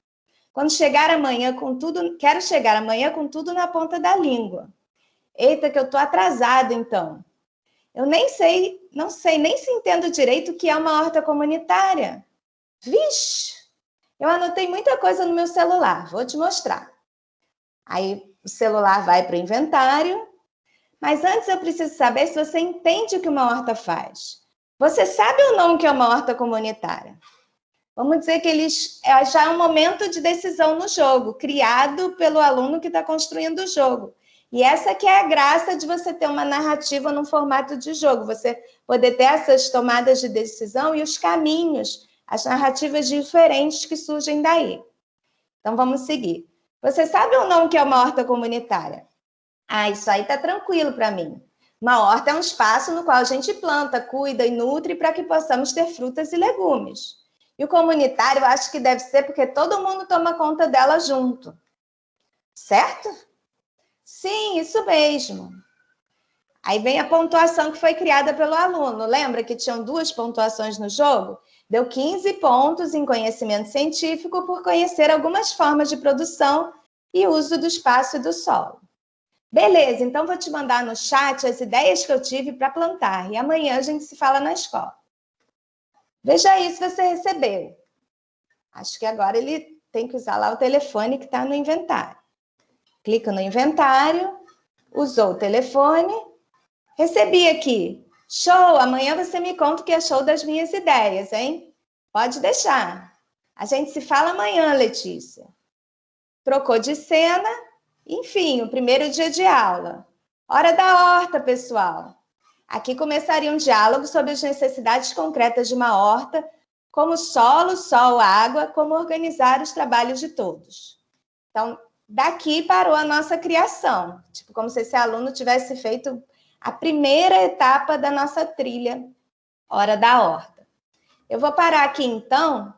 B: Quando chegar amanhã com tudo, quero chegar amanhã com tudo na ponta da língua. Eita, que eu estou atrasado, então. Eu não sei nem se entendo direito o que é uma horta comunitária. Vixe, eu anotei muita coisa no meu celular, vou te mostrar. Aí o celular vai para o inventário, mas antes eu preciso saber se você entende o que uma horta faz. Você sabe ou não o que é uma horta comunitária? Vamos dizer que já é um momento de decisão no jogo, criado pelo aluno que está construindo o jogo. E essa que é a graça de você ter uma narrativa no formato de jogo, você poder ter essas tomadas de decisão e os caminhos, as narrativas diferentes que surgem daí. Então, vamos seguir. Você sabe ou não o que é uma horta comunitária? Isso aí está tranquilo para mim. Uma horta é um espaço no qual a gente planta, cuida e nutre para que possamos ter frutas e legumes. E o comunitário, eu acho que deve ser porque todo mundo toma conta dela junto. Certo? Sim, isso mesmo. Aí vem a pontuação que foi criada pelo aluno. Lembra que tinham 2 pontuações no jogo? Deu 15 pontos em conhecimento científico por conhecer algumas formas de produção e uso do espaço e do solo. Beleza, então vou te mandar no chat as ideias que eu tive para plantar. E amanhã a gente se fala na escola. Veja aí se você recebeu. Acho que agora ele tem que usar lá o telefone que está no inventário. Clica no inventário, usou o telefone, recebi aqui. Show! Amanhã você me conta o que achou das minhas ideias, hein? Pode deixar. A gente se fala amanhã, Letícia. Trocou de cena. Enfim, o primeiro dia de aula. Hora da horta, pessoal. Aqui começaria um diálogo sobre as necessidades concretas de uma horta, como solo, sol, água, como organizar os trabalhos de todos. Então, daqui parou a nossa criação. Tipo, como se esse aluno tivesse feito a primeira etapa da nossa trilha, Hora da Horta. Eu vou parar aqui, então,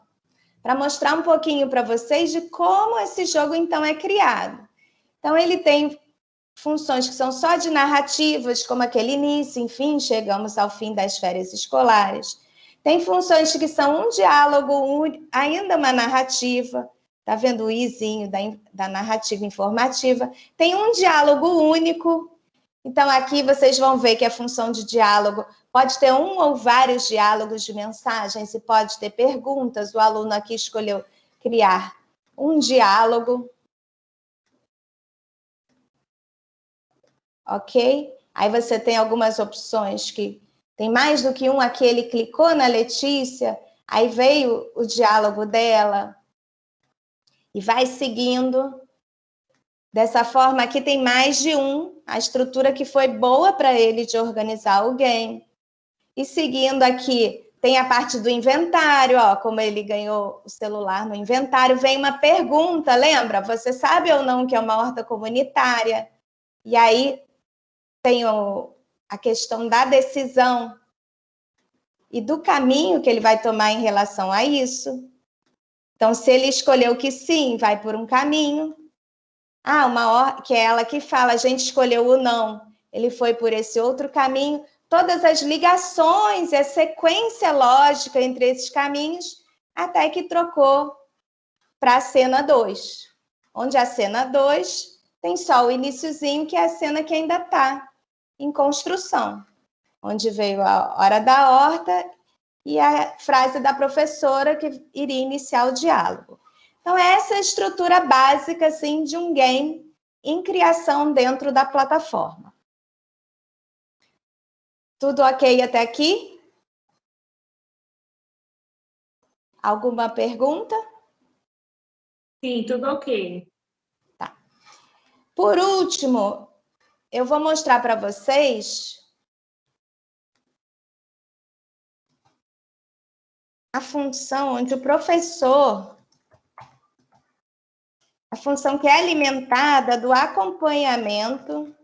B: para mostrar um pouquinho para vocês de como esse jogo, então, é criado. Então, ele tem funções que são só de narrativas, como aquele início, enfim, chegamos ao fim das férias escolares. Tem funções que são um diálogo, ainda uma narrativa. Tá vendo o izinho da narrativa informativa? Tem um diálogo único. Então, aqui vocês vão ver que a função de diálogo pode ter um ou vários diálogos de mensagens e pode ter perguntas. O aluno aqui escolheu criar um diálogo. Ok? Aí você tem algumas opções que tem mais do que um. Aqui ele clicou na Letícia, aí veio o diálogo dela e vai seguindo. Dessa forma, aqui tem mais de um, a estrutura que foi boa para ele de organizar o game. E seguindo aqui, tem a parte do inventário, ó, como ele ganhou o celular no inventário, vem uma pergunta, lembra? Você sabe ou não que é uma horta comunitária? E aí tem a questão da decisão e do caminho que ele vai tomar em relação a isso. Então, se ele escolheu que sim, vai por um caminho. Que é ela que fala, a gente escolheu o não, ele foi por esse outro caminho. Todas as ligações e a sequência lógica entre esses caminhos, até que trocou para a cena 2, onde a cena 2 tem só o iniciozinho, que é a cena que ainda está em construção, onde veio a hora da horta e a frase da professora que iria iniciar o diálogo. Então, essa é a estrutura básica assim, de um game em criação dentro da plataforma. Tudo ok até aqui? Alguma pergunta?
D: Sim, tudo ok.
B: Tá. Por último, eu vou mostrar para vocês a função onde o professor, a função que é alimentada do acompanhamento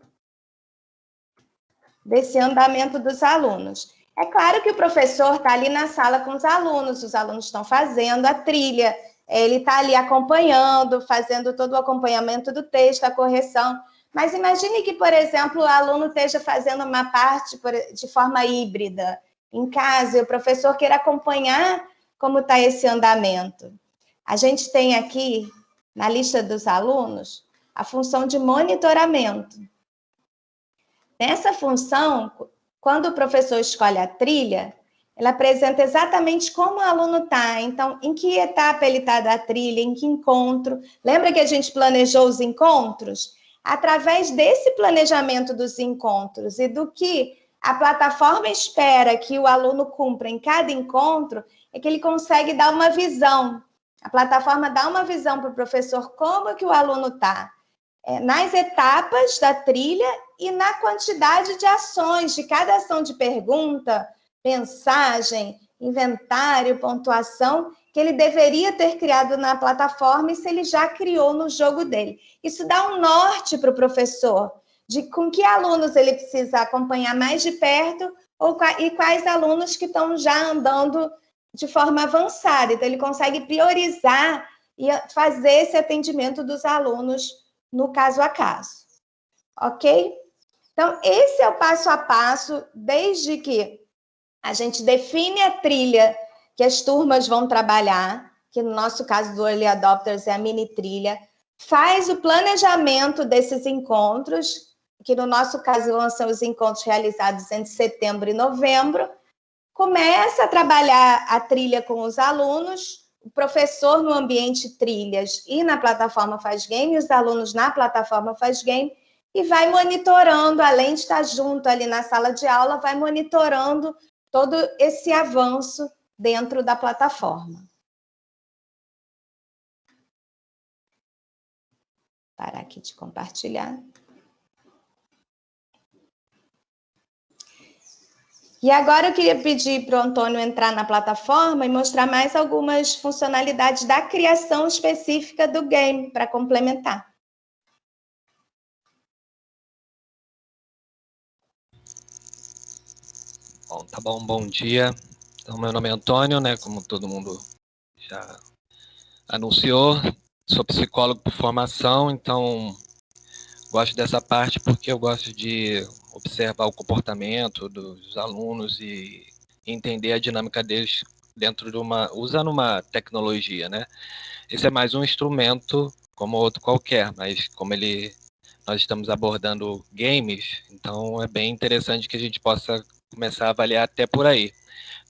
B: desse andamento dos alunos. É claro que o professor está ali na sala com os alunos estão fazendo a trilha, ele está ali acompanhando, fazendo todo o acompanhamento do texto, a correção. Mas imagine que, por exemplo, o aluno esteja fazendo uma parte de forma híbrida em casa e o professor queira acompanhar como está esse andamento. A gente tem aqui, na lista dos alunos, a função de monitoramento. Nessa função, quando o professor escolhe a trilha, ela apresenta exatamente como o aluno está. Então, em que etapa ele está da trilha, em que encontro. Lembra que a gente planejou os encontros? Através desse planejamento dos encontros e do que a plataforma espera que o aluno cumpra em cada encontro, é que ele consegue dar uma visão. A plataforma dá uma visão para o professor como que o aluno está. Nas etapas da trilha e na quantidade de ações, de cada ação de pergunta, mensagem, inventário, pontuação, que ele deveria ter criado na plataforma e se ele já criou no jogo dele. Isso dá um norte para o professor, de com que alunos ele precisa acompanhar mais de perto e quais alunos que estão já andando de forma avançada. Então, ele consegue priorizar e fazer esse atendimento dos alunos no caso a caso, ok? Então, esse é o passo a passo, desde que a gente define a trilha que as turmas vão trabalhar, que no nosso caso do Early Adopters é a mini trilha, faz o planejamento desses encontros, que no nosso caso são os encontros realizados entre setembro e novembro, começa a trabalhar a trilha com os alunos, o professor no ambiente trilhas e na plataforma Faz Game, os alunos na plataforma Faz Game, e vai monitorando, além de estar junto ali na sala de aula, vai monitorando todo esse avanço dentro da plataforma. Vou parar aqui de compartilhar. E agora eu queria pedir para o Antônio entrar na plataforma e mostrar mais algumas funcionalidades da criação específica do game, para complementar.
E: Bom, tá bom, bom dia. Então, meu nome é Antônio, né, como todo mundo já anunciou. Sou psicólogo por formação, então gosto dessa parte porque eu gosto de observar o comportamento dos alunos e entender a dinâmica deles dentro de usando uma tecnologia, né? Esse é mais um instrumento como outro qualquer, mas como nós estamos abordando games, então é bem interessante que a gente possa começar a avaliar até por aí.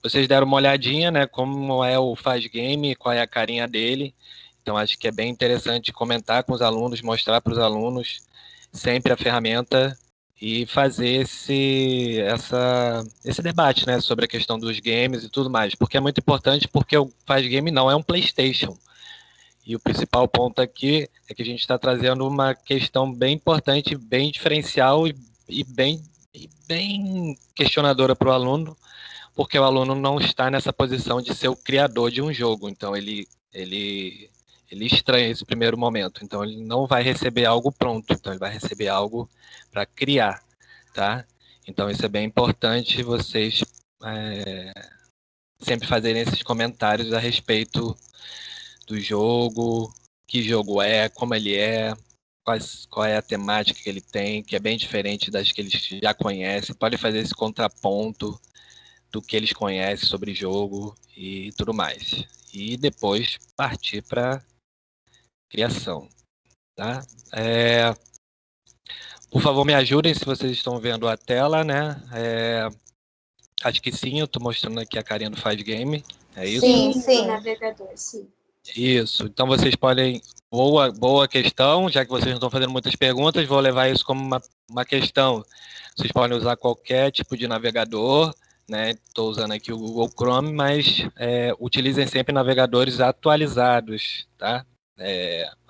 E: Vocês deram uma olhadinha, né, como é o Faz Game, qual é a carinha dele, então acho que é bem interessante comentar com os alunos, mostrar para os alunos sempre a ferramenta e fazer esse debate, né, sobre a questão dos games e tudo mais, porque é muito importante, porque o Faz Game não é um PlayStation. E o principal ponto aqui é que a gente está trazendo uma questão bem importante, bem diferencial e bem questionadora para o aluno, porque o aluno não está nessa posição de ser o criador de um jogo. Então, ele estranha esse primeiro momento. Então, ele não vai receber algo pronto. Então, ele vai receber algo para criar, tá? Então, isso é bem importante vocês sempre fazerem esses comentários a respeito do jogo, que jogo é, como ele é, qual é a temática que ele tem, que é bem diferente das que eles já conhecem. Pode fazer esse contraponto do que eles conhecem sobre jogo e tudo mais. E depois partir para criação, tá? Por favor, me ajudem se vocês estão vendo a tela, né? Acho que sim, eu estou mostrando aqui a carinha do Faz Game, é isso?
B: Sim.
A: O navegador, sim.
E: Isso, então vocês podem... Boa questão, já que vocês não estão fazendo muitas perguntas, vou levar isso como uma questão. Vocês podem usar qualquer tipo de navegador, né? Estou usando aqui o Google Chrome, mas utilizem sempre navegadores atualizados, tá?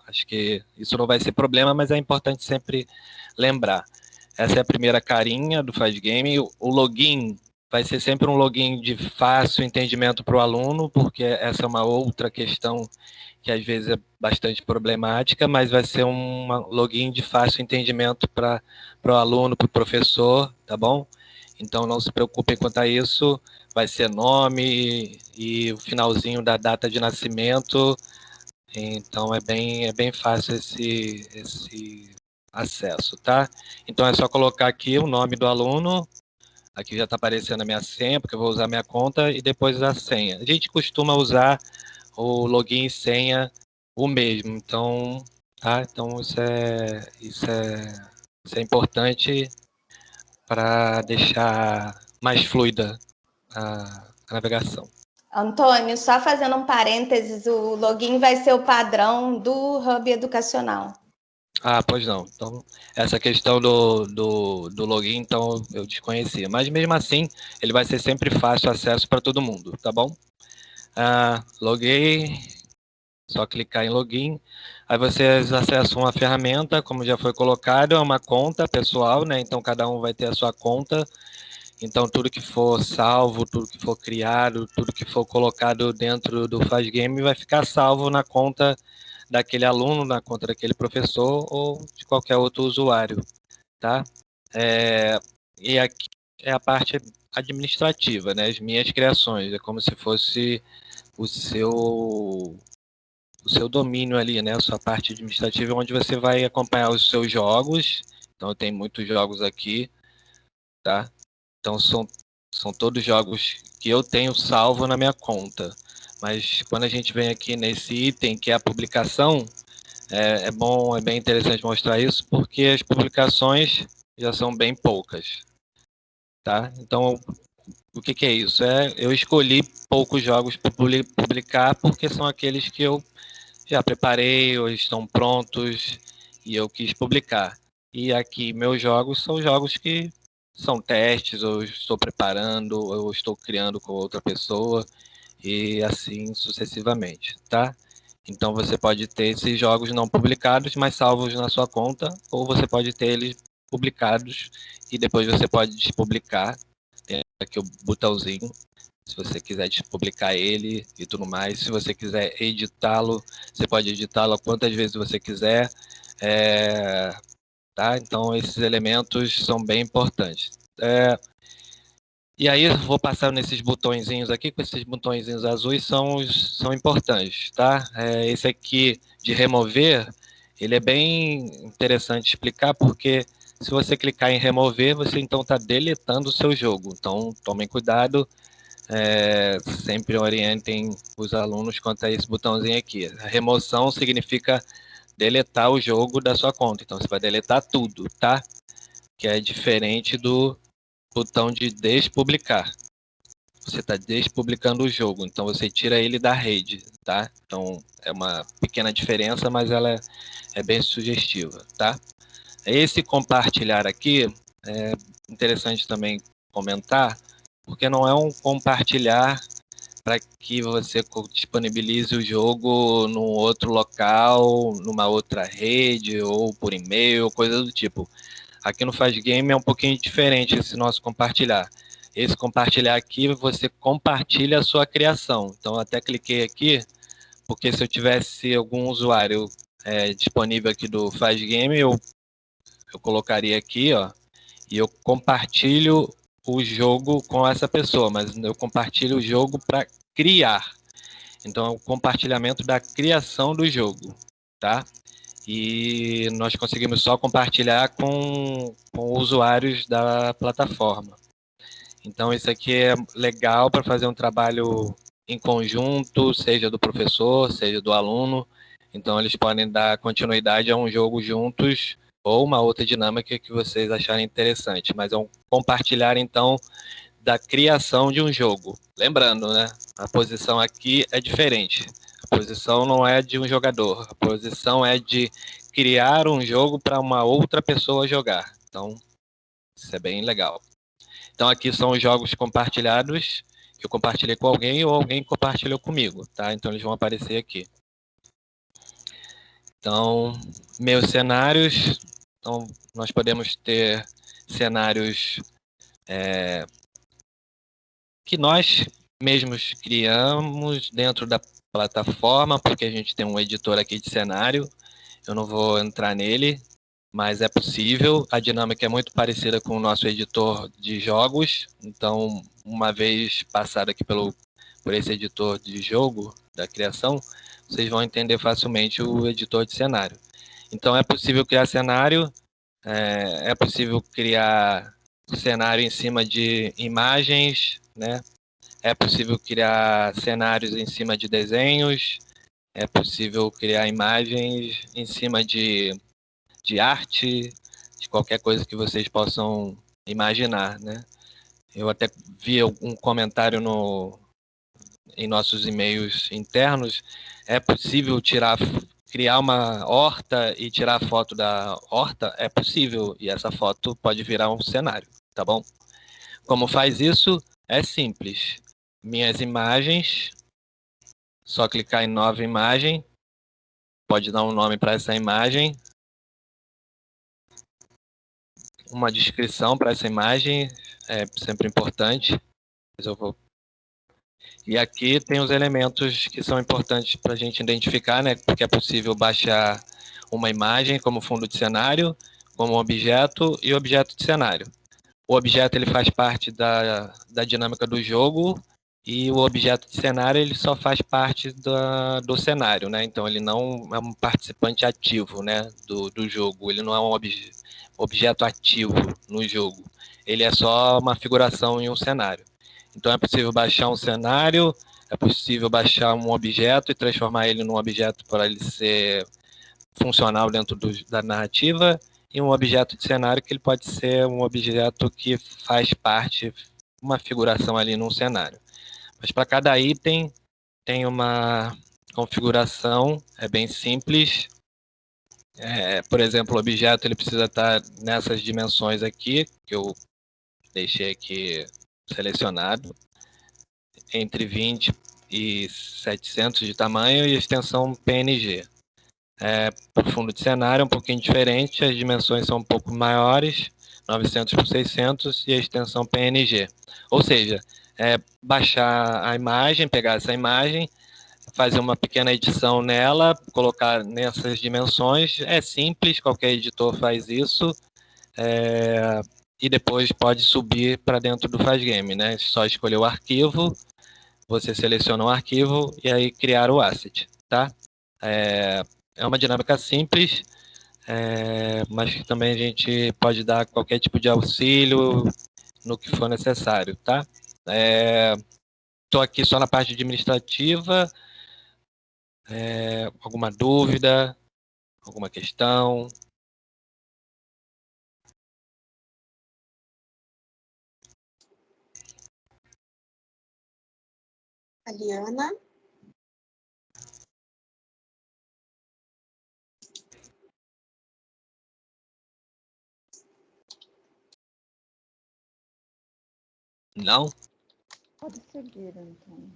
E: Acho que isso não vai ser problema, mas é importante sempre lembrar. Essa é a primeira carinha do Faz Game. O login vai ser sempre um login de fácil entendimento para o aluno, porque essa é uma outra questão que às vezes é bastante problemática, mas vai ser um login de fácil entendimento para o aluno, para o professor, tá bom? Então não se preocupem quanto a isso, vai ser nome e o finalzinho da data de nascimento, então é bem fácil esse acesso, tá? Então é só colocar aqui o nome do aluno, aqui já está aparecendo a minha senha, porque eu vou usar minha conta, e depois a senha. A gente costuma usar o login e senha o mesmo, então, tá? Então isso é importante para deixar mais fluida a navegação.
B: Antônio, só fazendo um parênteses, o login vai ser o padrão do Hub Educacional.
E: Ah, pois não. Então, essa questão do login, então, eu desconhecia. Mas, mesmo assim, ele vai ser sempre fácil acesso para todo mundo, tá bom? Loguei, só clicar em login. Aí vocês acessam uma ferramenta, como já foi colocado, é uma conta pessoal, né? Então, cada um vai ter a sua conta. Então, tudo que for salvo, tudo que for criado, tudo que for colocado dentro do Faz Game vai ficar salvo na conta daquele aluno, na conta daquele professor ou de qualquer outro usuário, tá? E aqui é a parte administrativa, né? As minhas criações, é como se fosse o seu domínio ali, né? A sua parte administrativa, onde você vai acompanhar os seus jogos. Então, tem muitos jogos aqui, tá? Então, são todos jogos que eu tenho salvo na minha conta. Mas quando a gente vem aqui nesse item, que é a publicação, é bem interessante mostrar isso, porque as publicações já são bem poucas, tá? Então, o que é isso? Eu escolhi poucos jogos para publicar, porque são aqueles que eu já preparei, ou estão prontos, e eu quis publicar. E aqui, meus jogos são jogos que são testes, ou estou preparando, ou estou criando com outra pessoa, e assim sucessivamente, tá? Então você pode ter esses jogos não publicados, mas salvos na sua conta, ou você pode ter eles publicados e depois você pode despublicar. Tem aqui o botãozinho, se você quiser despublicar ele e tudo mais. Se você quiser editá-lo, você pode editá-lo quantas vezes você quiser. Tá? Então esses elementos são bem importantes. E aí eu vou passar nesses botõezinhos aqui, com esses botõezinhos azuis são importantes, tá? Esse aqui de remover, ele é bem interessante explicar, porque se você clicar em remover, você então está deletando o seu jogo. Então tomem cuidado, sempre orientem os alunos quanto a esse botãozinho aqui. A remoção significa deletar o jogo da sua conta, então você vai deletar tudo, tá? Que é diferente do botão de despublicar. Você está despublicando o jogo, então você tira ele da rede, tá? Então é uma pequena diferença, mas ela é bem sugestiva, tá? Esse compartilhar aqui é interessante também comentar, porque não é um compartilhar para que você disponibilize o jogo num outro local, numa outra rede, ou por e-mail, coisa do tipo. Aqui no Faz Game é um pouquinho diferente esse nosso compartilhar. Esse compartilhar aqui, você compartilha a sua criação. Então, eu até cliquei aqui, porque se eu tivesse algum usuário disponível aqui do Faz Game, eu colocaria aqui, ó, e eu compartilho o jogo com essa pessoa, mas eu compartilho o jogo para criar. Então, é o compartilhamento da criação do jogo, tá? e nós conseguimos só compartilhar com usuários da plataforma. Então, isso aqui é legal para fazer um trabalho em conjunto, seja do professor, seja do aluno. Então, eles podem dar continuidade a um jogo juntos ou uma outra dinâmica que vocês acharem interessante. Mas é um compartilhar, então, da criação de um jogo. Lembrando, né? A posição aqui é diferente. A posição não é de um jogador. A posição é de criar um jogo para uma outra pessoa jogar. Então, isso é bem legal. Então, aqui são os jogos compartilhados, que eu compartilhei com alguém ou alguém compartilhou comigo, tá? Então, eles vão aparecer aqui. Então, meus cenários. Então, nós podemos ter cenários que nós mesmos criamos dentro da plataforma, porque a gente tem um editor aqui de cenário. Eu não vou entrar nele, mas é possível. A dinâmica é muito parecida com o nosso editor de jogos. Então, uma vez passado aqui por esse editor de jogo, da criação, vocês vão entender facilmente o editor de cenário. Então, é possível criar cenário, é possível criar cenário em cima de imagens, né? É possível criar cenários em cima de desenhos, é possível criar imagens em cima de arte, de qualquer coisa que vocês possam imaginar, né? Eu até vi um comentário em nossos e-mails internos. É possível criar uma horta e tirar a foto da horta? É possível, e essa foto pode virar um cenário, tá bom? Como faz isso? É simples. Minhas imagens, só clicar em nova imagem, pode dar um nome para essa imagem, uma descrição para essa imagem, é sempre importante. E aqui tem os elementos que são importantes para a gente identificar, né? Porque é possível baixar uma imagem como fundo de cenário, como objeto e objeto de cenário. O objeto ele faz parte da dinâmica do jogo e o objeto de cenário ele só faz parte do cenário, né? Então ele não é um participante ativo, né, do jogo. Ele não é um objeto ativo no jogo. Ele é só uma figuração em um cenário. Então é possível baixar um cenário, é possível baixar um objeto e transformar ele num objeto para ele ser funcional dentro da narrativa, e um objeto de cenário que ele pode ser um objeto que faz parte, uma figuração ali num cenário. Mas para cada item tem uma configuração, é bem simples. Por exemplo, o objeto ele precisa estar nessas dimensões aqui, que eu deixei aqui selecionado, entre 20 e 700 de tamanho e extensão PNG. Para o fundo de cenário é um pouquinho diferente, as dimensões são um pouco maiores, 900 por 600 e a extensão PNG. Ou seja, baixar a imagem, pegar essa imagem, fazer uma pequena edição nela, colocar nessas dimensões, é simples, qualquer editor faz isso, e depois pode subir para dentro do Fazgame, né? Só escolher o arquivo, você seleciona o arquivo e aí criar o asset, tá? É uma dinâmica simples, mas que também a gente pode dar qualquer tipo de auxílio no que for necessário, tá? Estou aqui só na parte administrativa. Alguma dúvida? Alguma questão?
A: Aliana?
E: Não?
B: Pode seguir, então.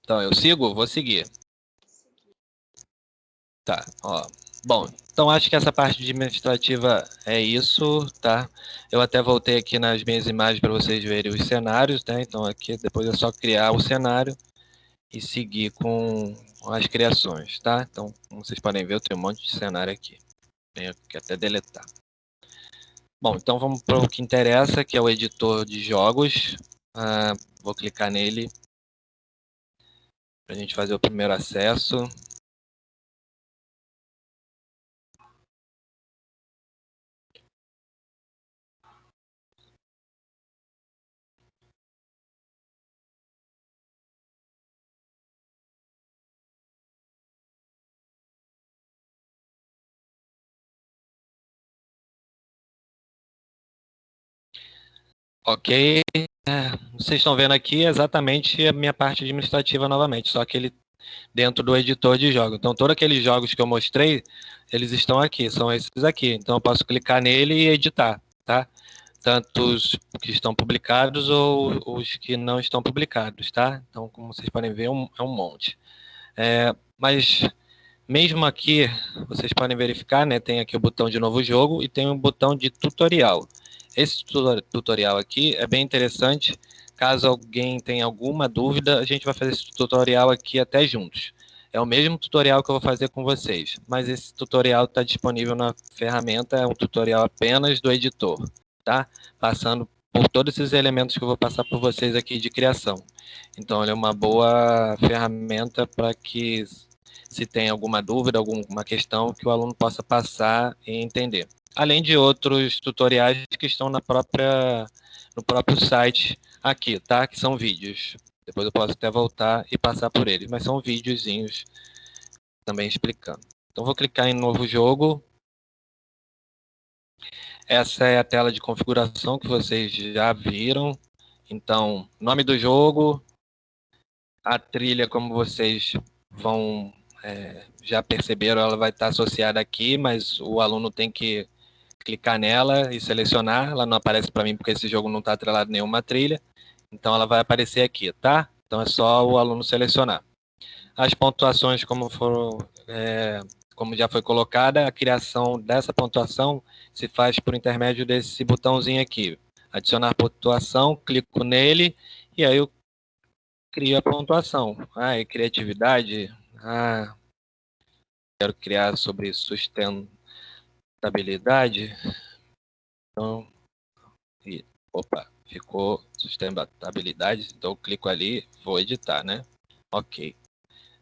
E: Então, eu sigo? Vou seguir. Tá, ó. Bom, então acho que essa parte administrativa é isso, tá? Eu até voltei aqui nas minhas imagens para vocês verem os cenários, né? Então aqui depois é só criar o cenário e seguir com as criações, tá? Então, como vocês podem ver, eu tenho um monte de cenário aqui. Tenho que até deletar. Bom, então vamos para o que interessa, que é o editor de jogos. Vou clicar nele. para a gente fazer o primeiro acesso. Ok, vocês estão vendo aqui exatamente a minha parte administrativa novamente, só que ele dentro do editor de jogos. Então, todos aqueles jogos que eu mostrei, eles estão aqui, são esses aqui. Então, eu posso clicar nele e editar, tá? Tanto os que estão publicados ou os que não estão publicados, tá? Então, como vocês podem ver, é um monte. Mas, mesmo aqui, vocês podem verificar, né? Tem aqui o botão de novo jogo e tem um botão de tutorial. Esse tutorial aqui é bem interessante. Caso alguém tenha alguma dúvida, a gente vai fazer esse tutorial aqui até juntos. É o mesmo tutorial que eu vou fazer com vocês, mas esse tutorial está disponível na ferramenta, é um tutorial apenas do editor, tá? Passando por todos esses elementos que eu vou passar por vocês aqui de criação. Então, ele é uma boa ferramenta para que, se tem alguma dúvida, alguma questão, que o aluno possa passar e entender. Além de outros tutoriais que estão no próprio site aqui, tá? Que são vídeos. Depois eu posso até voltar e passar por eles, mas são videozinhos também explicando. Então vou clicar em novo jogo. Essa é a tela de configuração que vocês já viram. Então, nome do jogo, a trilha, como vocês vão já perceberam, ela vai estar associada aqui, mas o aluno tem que clicar nela e selecionar. Ela não aparece para mim porque esse jogo não está atrelado a nenhuma trilha. Então ela vai aparecer aqui, tá? Então é só o aluno selecionar. As pontuações, como já foi colocada, a criação dessa pontuação se faz por intermédio desse botãozinho aqui. Adicionar pontuação, clico nele e aí eu crio a pontuação. E criatividade. Quero criar sobre sustentabilidade. Então, ficou sustentabilidade, então eu clico ali, vou editar, né? Ok.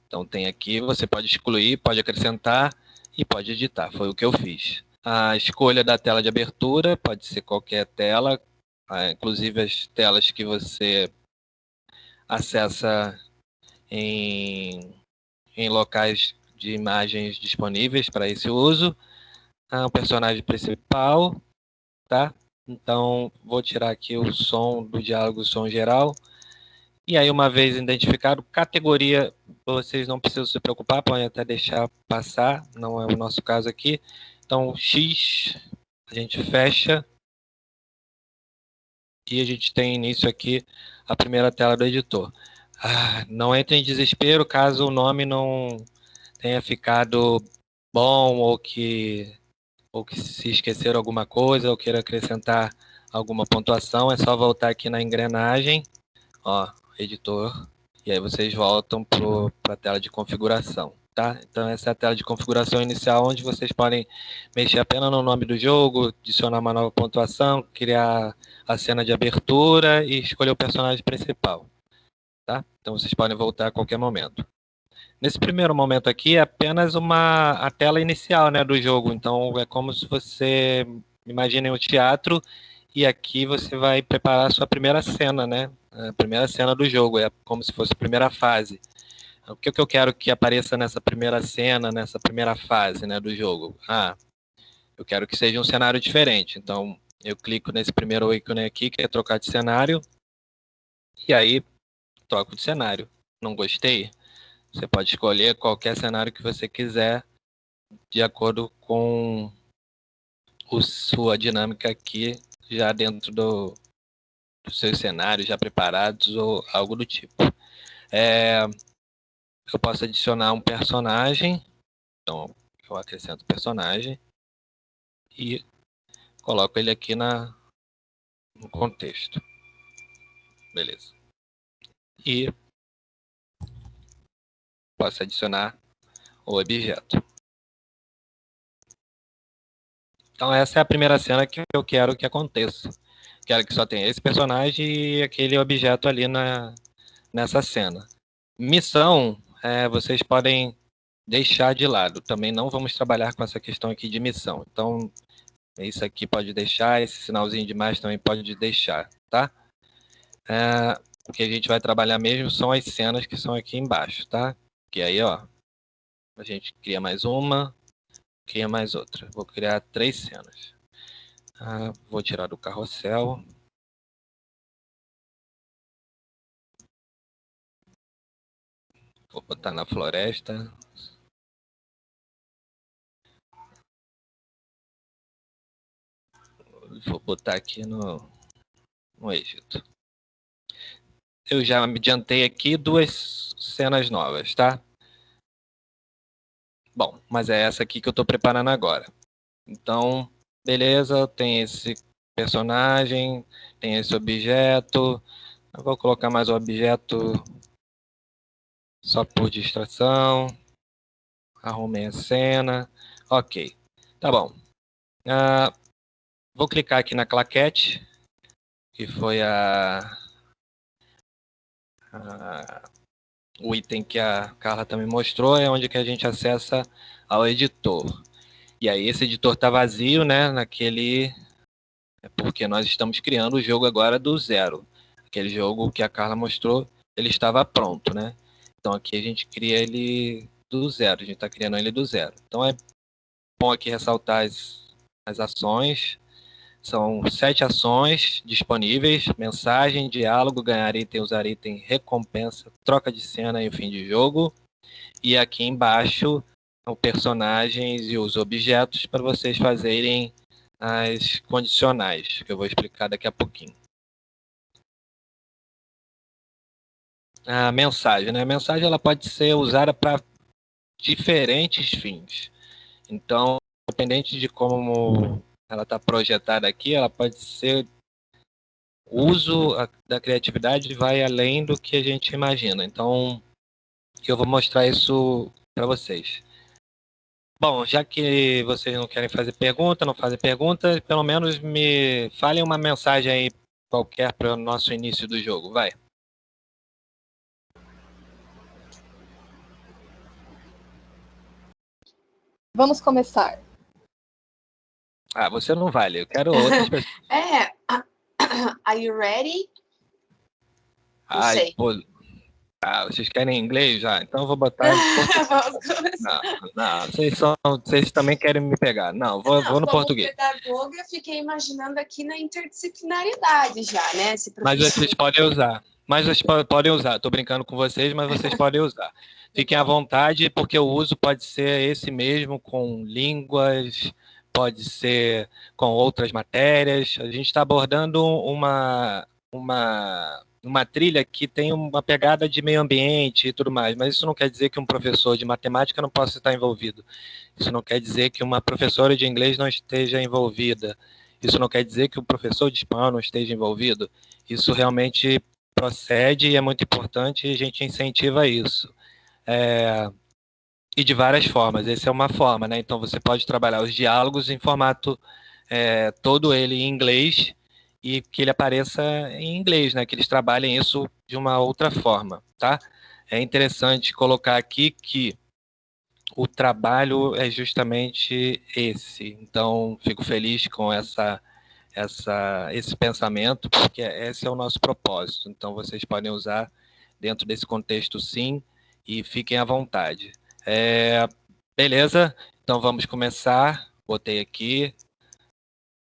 E: Então tem aqui, você pode excluir, pode acrescentar e pode editar, foi o que eu fiz. A escolha da tela de abertura pode ser qualquer tela, inclusive as telas que você acessa em locais de imagens disponíveis para esse uso. O personagem principal, tá? Então, vou tirar aqui o som do diálogo, o som geral. E aí, uma vez identificado, categoria, vocês não precisam se preocupar, podem até deixar passar, não é o nosso caso aqui. Então, X, a gente fecha. E a gente tem início aqui a primeira tela do editor. Não entre em desespero caso o nome não tenha ficado bom ou que se esquecer alguma coisa ou queira acrescentar alguma pontuação, é só voltar aqui na engrenagem, editor, e aí vocês voltam para a tela de configuração, tá? Então essa é a tela de configuração inicial, onde vocês podem mexer apenas no nome do jogo, adicionar uma nova pontuação, criar a cena de abertura e escolher o personagem principal, tá? Então vocês podem voltar a qualquer momento. Nesse primeiro momento aqui é apenas a tela inicial, né, do jogo. Então é como se você imagine um teatro e aqui você vai preparar a sua primeira cena, né? A primeira cena do jogo, é como se fosse a primeira fase. O que eu quero que apareça nessa primeira cena, nessa primeira fase, né, do jogo? Eu quero que seja um cenário diferente. Então eu clico nesse primeiro ícone aqui, que é trocar de cenário, e aí troco de cenário. Não gostei? Você pode escolher qualquer cenário que você quiser, de acordo com sua dinâmica aqui, já dentro dos seus cenários já preparados ou algo do tipo. Eu posso adicionar um personagem, então eu acrescento o personagem e coloco ele aqui no contexto. Beleza. E posso adicionar o objeto. Então essa é a primeira cena que eu quero que aconteça. Quero que só tenha esse personagem e aquele objeto ali nessa cena. Missão, vocês podem deixar de lado. Também não vamos trabalhar com essa questão aqui de missão. Então, isso aqui pode deixar, esse sinalzinho de mais também pode deixar, tá? O que a gente vai trabalhar mesmo são as cenas que são aqui embaixo, tá? Que aí, ó, a gente cria mais uma, cria mais outra. Vou criar 3 cenas. Vou tirar do carrossel. Vou botar na floresta. Vou botar aqui no Egito. Eu já me adiantei aqui 2 cenas novas, tá? Bom, mas é essa aqui que eu estou preparando agora. Então, beleza, tem esse personagem, tem esse objeto. Eu vou colocar mais um objeto só por distração. Arrumei a cena. Ok, tá bom. Vou clicar aqui na claquete, que foi o item que a Carla também mostrou, é onde que a gente acessa ao editor. E aí esse editor está vazio, né? Porque nós estamos criando o jogo agora do zero. Aquele jogo que a Carla mostrou, ele estava pronto, né? Então aqui a gente cria ele do zero, a gente está criando ele do zero. Então é bom aqui ressaltar as ações. São 7 ações disponíveis: mensagem, diálogo, ganhar item, usar item, recompensa, troca de cena e o fim de jogo. E aqui embaixo, os personagens e os objetos para vocês fazerem as condicionais, que eu vou explicar daqui a pouquinho. A mensagem, né? A mensagem ela pode ser usada para diferentes fins. Então, independente de como ela está projetada aqui, ela pode ser o uso da criatividade vai além do que a gente imagina. Então, eu vou mostrar isso para vocês. Bom, já que vocês não querem fazer pergunta, não fazem pergunta, pelo menos me falem uma mensagem aí qualquer para o nosso início do jogo, vai.
C: Vamos começar.
E: Você não vale, eu quero outras pessoas.
A: Are you ready? Não sei.
E: Pô, vocês querem inglês já? Então eu vou botar em português. Não, vocês também querem me pegar. Não, vou no português.
A: Como pedagoga, fiquei imaginando aqui na interdisciplinaridade já, né?
E: Mas vocês podem usar. Estou brincando com vocês, mas vocês podem usar. Fiquem à vontade, porque o uso pode ser esse mesmo, com línguas, pode ser com outras matérias. A gente está abordando uma trilha que tem uma pegada de meio ambiente e tudo mais, mas isso não quer dizer que um professor de matemática não possa estar envolvido. Isso não quer dizer que uma professora de inglês não esteja envolvida. Isso não quer dizer que o professor de espanhol não esteja envolvido. Isso realmente procede e é muito importante e a gente incentiva isso. E de várias formas, essa é uma forma, né? Então você pode trabalhar os diálogos em formato todo ele em inglês e que ele apareça em inglês, né? Que eles trabalhem isso de uma outra forma, tá? É interessante colocar aqui que o trabalho é justamente esse. Então, fico feliz com esse pensamento, porque esse é o nosso propósito. Então, vocês podem usar dentro desse contexto, sim, e fiquem à vontade. Beleza? Então, vamos começar. Botei aqui.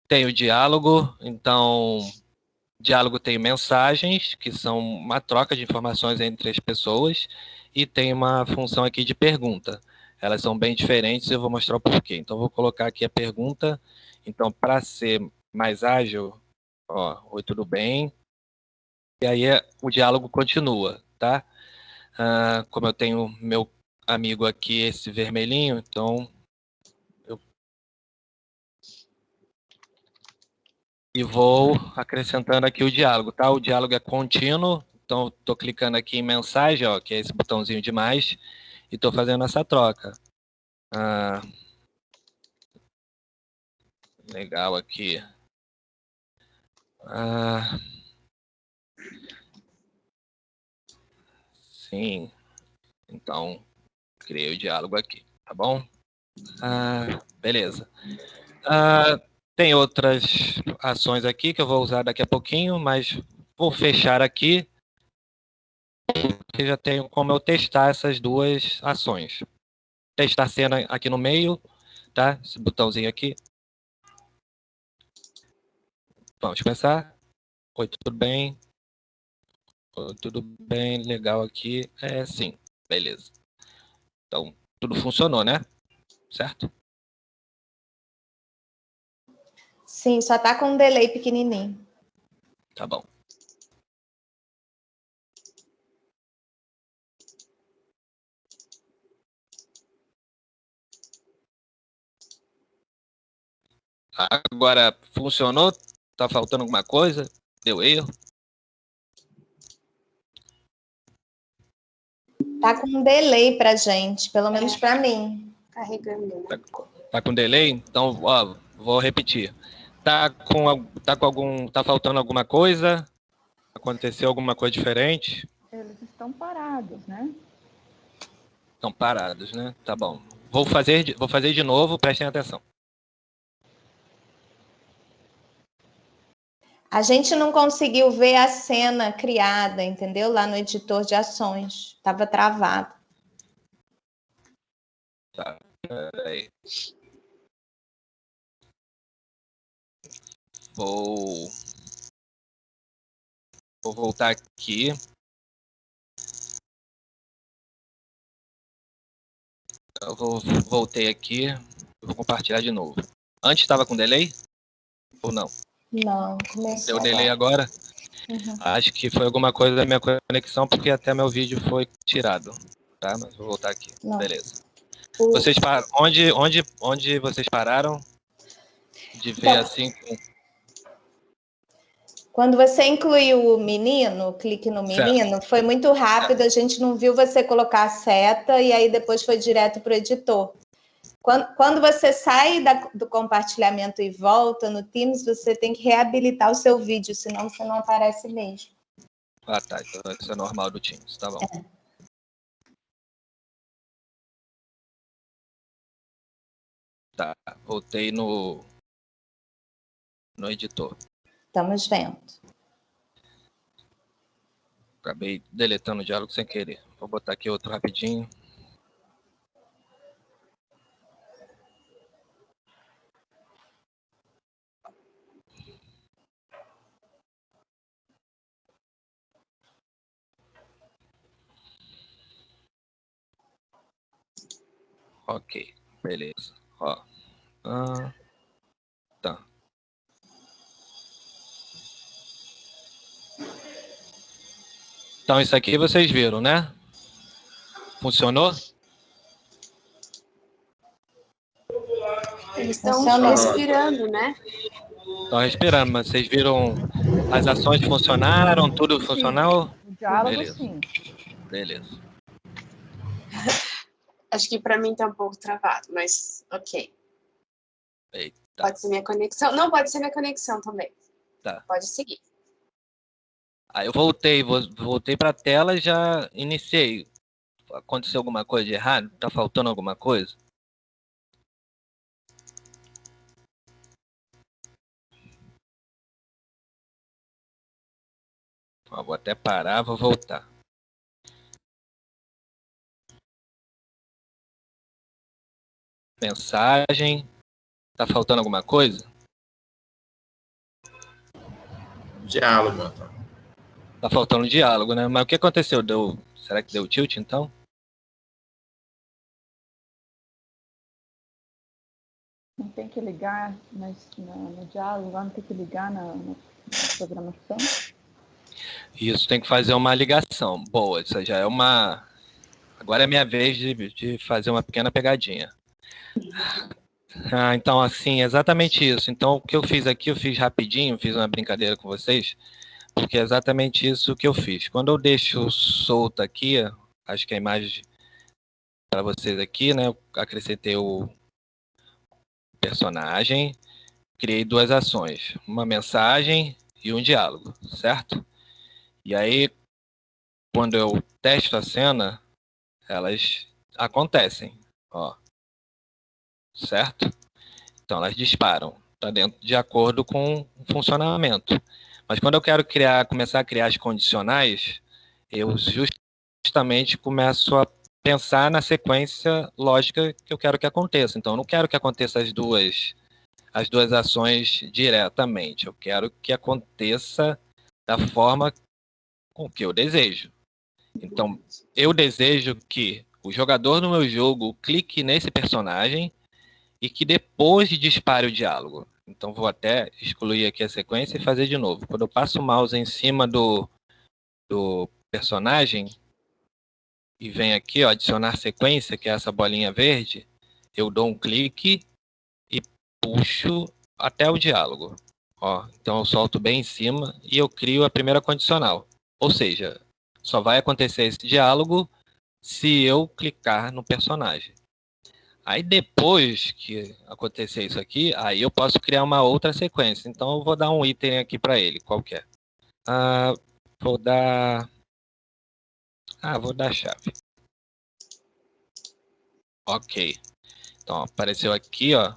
E: Tem o diálogo. Então, diálogo tem mensagens, que são uma troca de informações entre as pessoas, e tem uma função aqui de pergunta. Elas são bem diferentes e eu vou mostrar o porquê. Então, vou colocar aqui a pergunta. Então, para ser mais ágil, oi, tudo bem? E aí o diálogo continua, tá? Como eu tenho meu amigo aqui, esse vermelhinho, então e vou acrescentando aqui o diálogo, tá? O diálogo é contínuo, então estou clicando aqui em mensagem, que é esse botãozinho de mais, e estou fazendo essa troca. Legal aqui. Sim. Então, criei o diálogo aqui, tá bom? Beleza. Tem outras ações aqui que eu vou usar daqui a pouquinho, mas vou fechar aqui, porque já tenho como eu testar essas duas ações. Testar cena aqui no meio, tá? Esse botãozinho aqui. Vamos começar. Oi, tudo bem? Oi, tudo bem, legal aqui. Sim, beleza. Então, tudo funcionou, né? Certo?
B: Sim, só tá com um delay pequenininho.
E: Tá bom. Agora, funcionou? Tá faltando alguma coisa? Deu erro?
B: Tá com um delay pra gente, pelo menos para mim.
A: Carregando, né?
E: Tá com delay? Então, ó, vou repetir. Tá faltando alguma coisa? Aconteceu alguma coisa diferente?
C: Eles estão parados, né?
E: Estão parados, né? Tá bom. Vou fazer de novo, prestem atenção.
B: A gente não conseguiu ver a cena criada, entendeu? Lá no editor de ações. Tava travado.
E: Tá, peraí. Vou voltar aqui. Voltei aqui. Vou compartilhar de novo. Antes estava com delay? Ou não?
B: Não, começou
E: Deu delay agora?
B: Uhum.
E: Acho que foi alguma coisa da minha conexão, porque até meu vídeo foi tirado. Tá? Mas vou voltar aqui.
B: Não.
E: Beleza. Vocês onde vocês pararam de ver
B: Então,
E: assim?
B: quando você incluiu o menino, o clique no menino, foi muito rápido, a gente não viu você colocar a seta e aí depois foi direto para o editor. Quando você sai do compartilhamento e volta no Teams, você tem que reabilitar o seu vídeo, senão você não aparece mesmo.
E: Tá. Então isso é normal do Teams, tá bom. Tá, voltei no editor.
B: Estamos vendo.
E: Acabei deletando o diálogo sem querer. Vou botar aqui outro rapidinho. Ok, beleza. Ó. Tá. Então isso aqui vocês viram, né? Funcionou?
A: Eles estão respirando, né?
E: Estão respirando, mas vocês viram as ações funcionaram, tudo funcionou?
C: O diálogo,
E: Beleza.
C: sim.
E: Beleza.
A: Acho que para mim tá um pouco travado, mas ok.
E: Eita.
A: Pode ser minha conexão. Não, pode ser minha conexão também.
E: Tá.
A: Pode seguir.
E: Aí eu voltei para a tela e já iniciei. Aconteceu alguma coisa de errado? Tá faltando alguma coisa? Ó, vou até parar, vou voltar. Mensagem. Tá faltando alguma coisa?
F: Diálogo, Antônio.
E: Tá faltando diálogo, né? Mas o que aconteceu? Será que deu tilt, então?
C: Não tem que ligar no diálogo, não tem que ligar na programação?
E: Isso, tem que fazer uma ligação. Boa, isso já é uma... Agora é minha vez de fazer uma pequena pegadinha. Então, assim, exatamente isso. Então, o que eu fiz aqui, eu fiz rapidinho, fiz uma brincadeira com vocês, porque é exatamente isso que eu fiz. Quando eu deixo solto aqui, acho que a imagem para vocês aqui, né? Eu acrescentei o personagem, criei duas ações, uma mensagem e um diálogo, certo? E aí, quando eu testo a cena, elas acontecem, ó, certo? Então elas disparam, tá dentro de acordo com o funcionamento. Mas quando eu quero começar a criar as condicionais, eu justamente começo a pensar na sequência lógica que eu quero que aconteça. Então eu não quero que aconteça as duas ações diretamente. Eu quero que aconteça da forma com que eu desejo. Então, eu desejo que o jogador no meu jogo clique nesse personagem e que depois dispare o diálogo. Então, vou até excluir aqui a sequência e fazer de novo. Quando eu passo o mouse em cima do personagem e venho aqui, ó, adicionar sequência, que é essa bolinha verde, eu dou um clique e puxo até o diálogo. Ó, então, eu solto bem em cima e eu crio a primeira condicional. Ou seja, só vai acontecer esse diálogo se eu clicar no personagem. Aí depois que acontecer isso aqui, aí eu posso criar uma outra sequência. Então eu vou dar um item aqui para ele, qualquer. Vou dar chave. Ok. Então apareceu aqui, ó.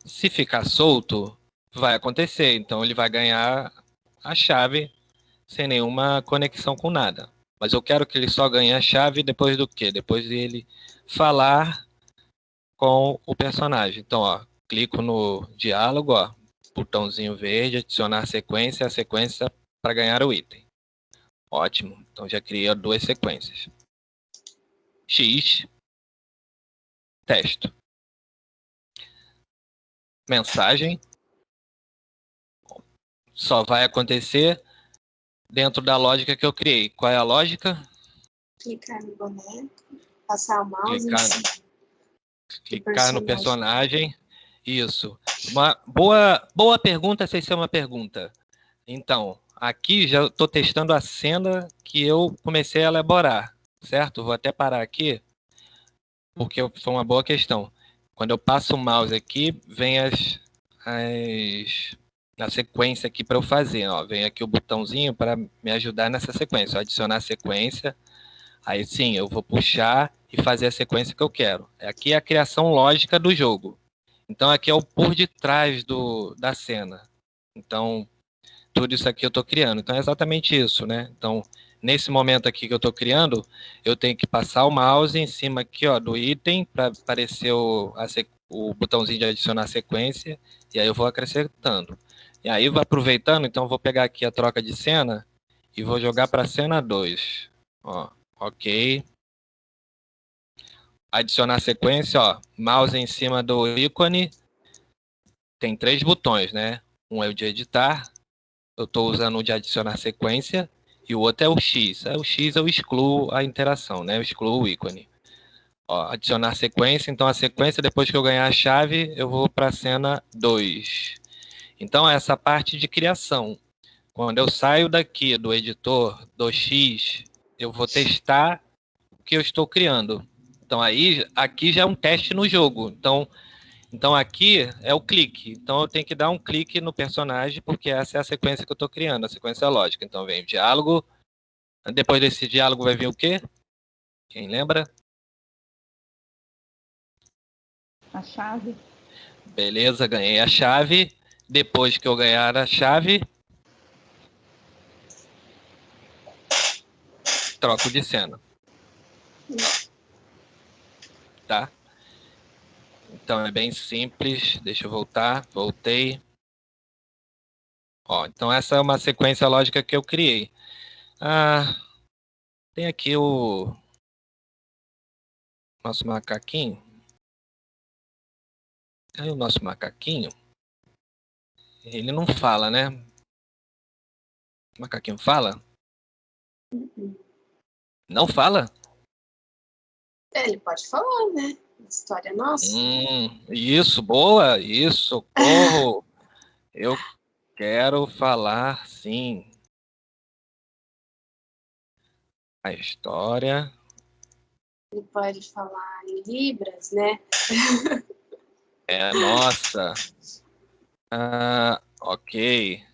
E: Se ficar solto, vai acontecer. Então ele vai ganhar a chave sem nenhuma conexão com nada. Mas eu quero que ele só ganhe a chave depois do quê? Depois de ele falar com o personagem. Então, ó, clico no diálogo, ó, botãozinho verde, adicionar sequência, a sequência para ganhar o item. Ótimo. Então já criei duas sequências. X, texto. Mensagem. Só vai acontecer dentro da lógica que eu criei. Qual é a lógica?
A: Clicar no boneco, passar o mouse
E: clicar no personagem. Isso. Uma boa pergunta, sem ser uma pergunta. Então, aqui já estou testando a cena que eu comecei a elaborar, certo? Vou até parar aqui, porque foi uma boa questão. Quando eu passo o mouse aqui, vem na sequência aqui para eu fazer. Ó, vem aqui o botãozinho para me ajudar nessa sequência. Adicionar sequência. Aí sim, eu vou puxar e fazer a sequência que eu quero. Aqui é a criação lógica do jogo. Então, aqui é o por detrás da cena. Então, tudo isso aqui eu estou criando. Então, é exatamente isso, né? Então, nesse momento aqui que eu estou criando, eu tenho que passar o mouse em cima aqui, ó, do item para aparecer o botãozinho de adicionar sequência, e aí eu vou acrescentando. E aí, vou aproveitando, então, eu vou pegar aqui a troca de cena e vou jogar para a cena 2. Ó, ok. Adicionar sequência, ó, mouse em cima do ícone, tem 3 botões, né? Um é o de editar, eu estou usando o de adicionar sequência, e o outro é o X. O X eu excluo a interação, né? Eu excluo o ícone. Ó, adicionar sequência, então a sequência, depois que eu ganhar a chave, eu vou para a cena 2. Então, essa parte de criação. Quando eu saio daqui do editor do X, eu vou testar o que eu estou criando. Então, aqui já é um teste no jogo. Então, aqui é o clique. Então, eu tenho que dar um clique no personagem, porque essa é a sequência que eu estou criando, a sequência lógica. Então, vem o diálogo. Depois desse diálogo vai vir o quê? Quem lembra?
B: A chave.
E: Beleza, ganhei a chave. Depois que eu ganhar a chave, troco de cena. Tá? Então, é bem simples. Deixa eu voltar. Voltei. Ó, então, essa é uma sequência lógica que eu criei. Tem aqui o nosso macaquinho. Aí o nosso macaquinho, ele não fala, né? O macaquinho fala? Não fala?
A: Ele pode falar, né? História nossa.
E: Isso, boa. Isso, socorro. Eu quero falar, sim. A história.
A: Ele pode falar em Libras, né?
E: Nossa. Ok.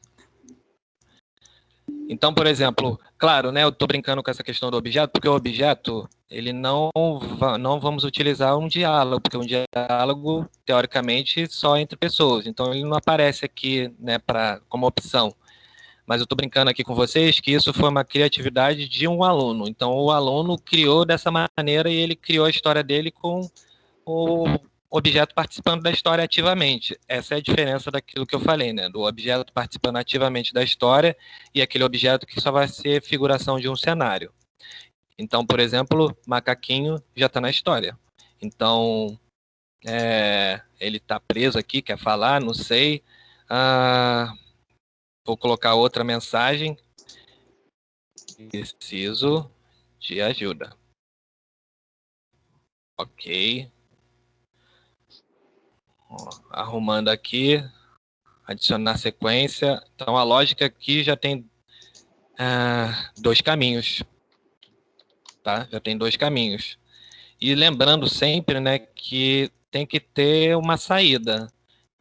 E: Então, por exemplo, claro, né, eu estou brincando com essa questão do objeto, porque o objeto, ele não vamos utilizar um diálogo, porque um diálogo, teoricamente, só entre pessoas. Então, ele não aparece aqui, né, como opção. Mas eu estou brincando aqui com vocês que isso foi uma criatividade de um aluno. Então, o aluno criou dessa maneira e ele criou a história dele com o objeto participando da história ativamente. Essa é a diferença daquilo que eu falei, né? Do objeto participando ativamente da história e aquele objeto que só vai ser figuração de um cenário. Então, por exemplo, macaquinho já está na história. Então, ele está preso aqui, quer falar, não sei. Vou colocar outra mensagem. Preciso de ajuda. Ok. Arrumando aqui, adicionar sequência. Então a lógica aqui já tem 2 caminhos, tá? Já tem 2 caminhos. E lembrando sempre, né, que tem que ter uma saída,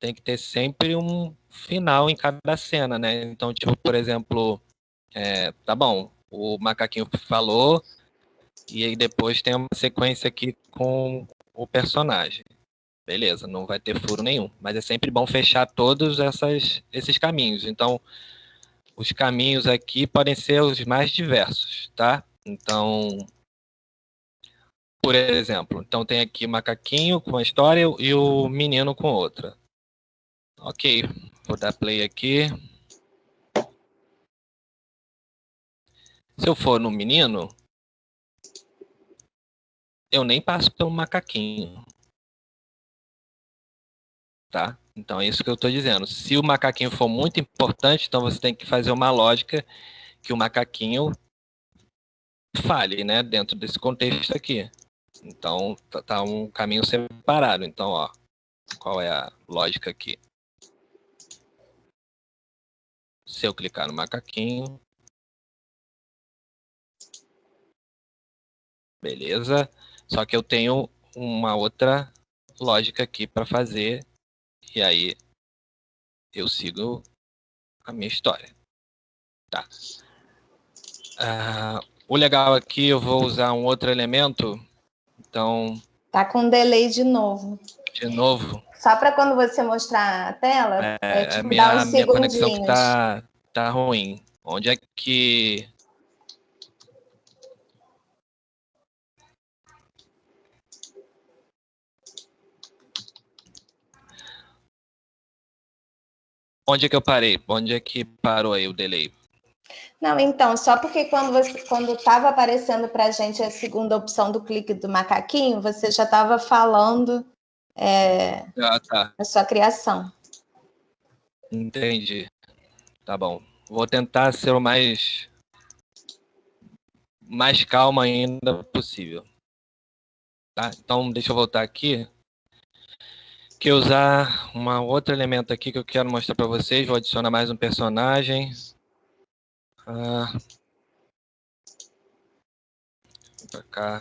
E: tem que ter sempre um final em cada cena, né? Então, tipo, por exemplo, tá bom, o macaquinho falou e aí depois tem uma sequência aqui com o personagem. Beleza, não vai ter furo nenhum. Mas é sempre bom fechar todos esses caminhos. Então, os caminhos aqui podem ser os mais diversos, tá? Então, por exemplo, então tem aqui o macaquinho com uma história e o menino com outra. Ok, vou dar play aqui. Se eu for no menino, eu nem passo pelo macaquinho. Tá? Então é isso que eu estou dizendo. Se o macaquinho for muito importante, então você tem que fazer uma lógica que o macaquinho fale, né, dentro desse contexto aqui. Então tá um caminho separado. Então, ó, qual é a lógica aqui? Se eu clicar no macaquinho, beleza. Só que eu tenho uma outra lógica aqui para fazer e aí eu sigo a minha história, tá? O legal aqui, eu vou usar um outro elemento. Então,
B: tá com delay de novo.
E: De novo.
B: Só para quando você mostrar a tela, tipo, dar uns
E: minha conexão que
B: segundinhos.
E: tá ruim. Onde é que... Onde é que eu parei? Onde é que parou aí o delay?
B: Não, então, só porque quando estava aparecendo para a gente a segunda opção do clique do macaquinho, você já estava falando
E: Tá.
B: a sua criação.
E: Entendi. Tá bom. Vou tentar ser o mais calma ainda possível. Tá? Então, deixa eu voltar aqui. Que usar um outro elemento aqui que eu quero mostrar para vocês. Vou adicionar mais um personagem. Pra cá.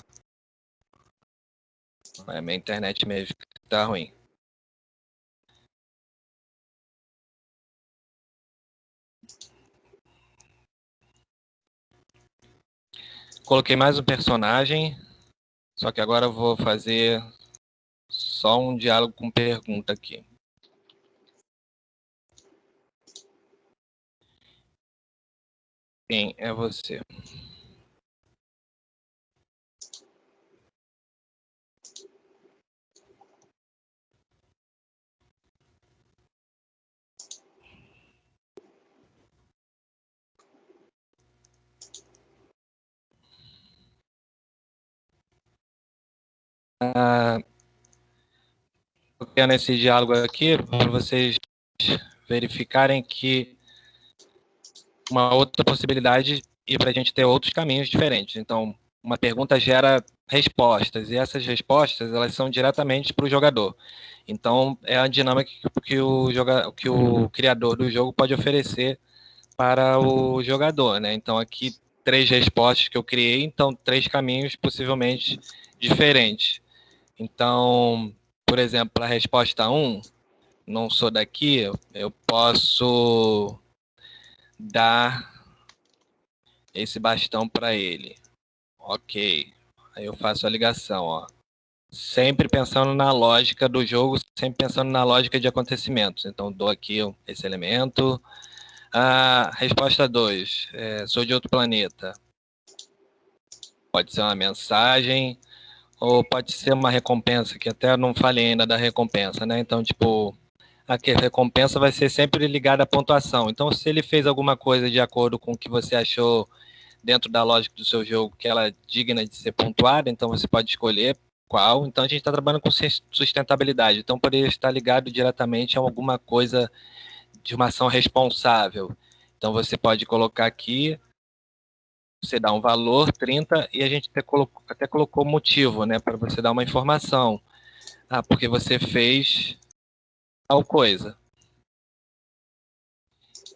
E: É minha internet mesmo que tá ruim. Coloquei mais um personagem. Só que agora eu vou fazer só um diálogo com pergunta aqui. Quem é você? Eu quero nesse diálogo aqui para vocês verificarem que uma outra possibilidade e para a gente ter outros caminhos diferentes. Então, uma pergunta gera respostas e essas respostas elas são diretamente para o jogador. Então, é a dinâmica que o criador do jogo pode oferecer para o jogador, né? Então, aqui 3 respostas que eu criei, então 3 caminhos possivelmente diferentes. Então, por exemplo, a resposta 1, não sou daqui, eu posso dar esse bastão para ele. Ok. Aí eu faço a ligação, ó. Sempre pensando na lógica do jogo, sempre pensando na lógica de acontecimentos. Então, dou aqui esse elemento. Resposta 2. Sou de outro planeta. Pode ser uma mensagem, ou pode ser uma recompensa, que até não falei ainda da recompensa, né? Então, tipo, a recompensa vai ser sempre ligada à pontuação. Então, se ele fez alguma coisa de acordo com o que você achou dentro da lógica do seu jogo, que ela é digna de ser pontuada, então você pode escolher qual. Então, a gente está trabalhando com sustentabilidade. Então, poderia estar ligado diretamente a alguma coisa de uma ação responsável. Então, você pode colocar aqui, você dá um valor, 30, e a gente até colocou motivo, né, para você dar uma informação. Porque você fez tal coisa.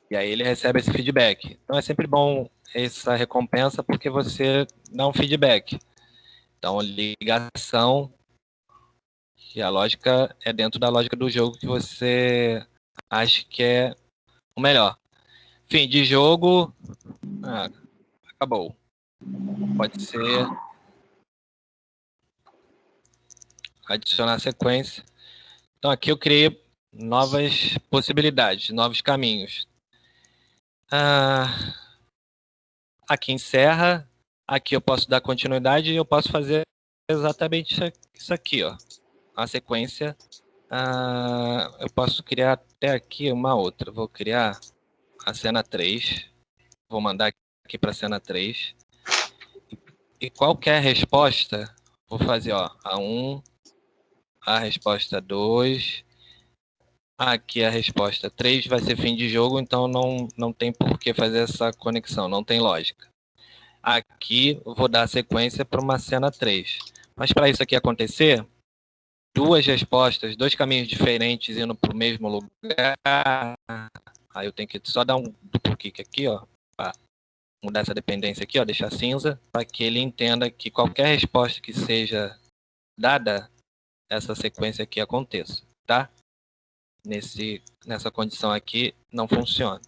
E: E aí ele recebe esse feedback. Então é sempre bom essa recompensa porque você dá um feedback. Então, ligação, que a lógica é dentro da lógica do jogo que você acha que é o melhor. Fim de jogo, acabou. Pode ser adicionar sequência. Então aqui eu criei novas possibilidades, novos caminhos. Aqui encerra, aqui eu posso dar continuidade e eu posso fazer exatamente isso aqui, ó. A sequência, eu posso criar até aqui uma outra. Vou criar a cena 3, vou mandar aqui para a cena 3. E qualquer resposta, vou fazer, ó, a 1, a resposta 2, aqui a resposta 3 vai ser fim de jogo, então não tem por que fazer essa conexão, não tem lógica. Aqui eu vou dar a sequência para uma cena 3. Mas para isso aqui acontecer, duas respostas, dois caminhos diferentes indo para o mesmo lugar. Aí eu tenho que só dar um duplo clique aqui, ó, para mudar essa dependência aqui, ó, deixar cinza, para que ele entenda que qualquer resposta que seja dada, essa sequência aqui aconteça, tá? Nessa condição aqui, não funciona.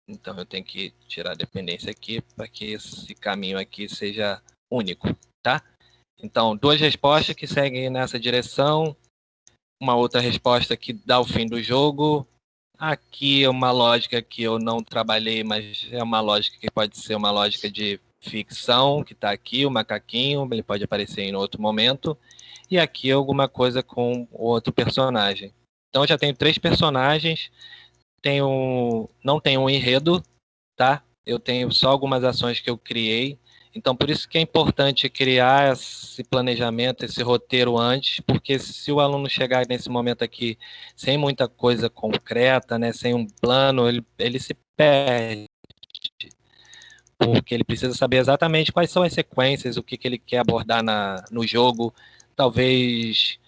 E: Então eu tenho que tirar a dependência aqui para que esse caminho aqui seja único, tá? Então, duas respostas que seguem nessa direção, uma outra resposta que dá o fim do jogo. Aqui é uma lógica que eu não trabalhei, mas é uma lógica que pode ser uma lógica de ficção, que está aqui, o macaquinho, ele pode aparecer em outro momento. E aqui alguma coisa com outro personagem. Então eu já tenho 3 personagens, não tenho um enredo, tá? Eu tenho só algumas ações que eu criei. Então, por isso que é importante criar esse planejamento, esse roteiro antes, porque se o aluno chegar nesse momento aqui sem muita coisa concreta, né, sem um plano, ele se perde, porque ele precisa saber exatamente quais são as sequências, o que ele quer abordar no jogo, talvez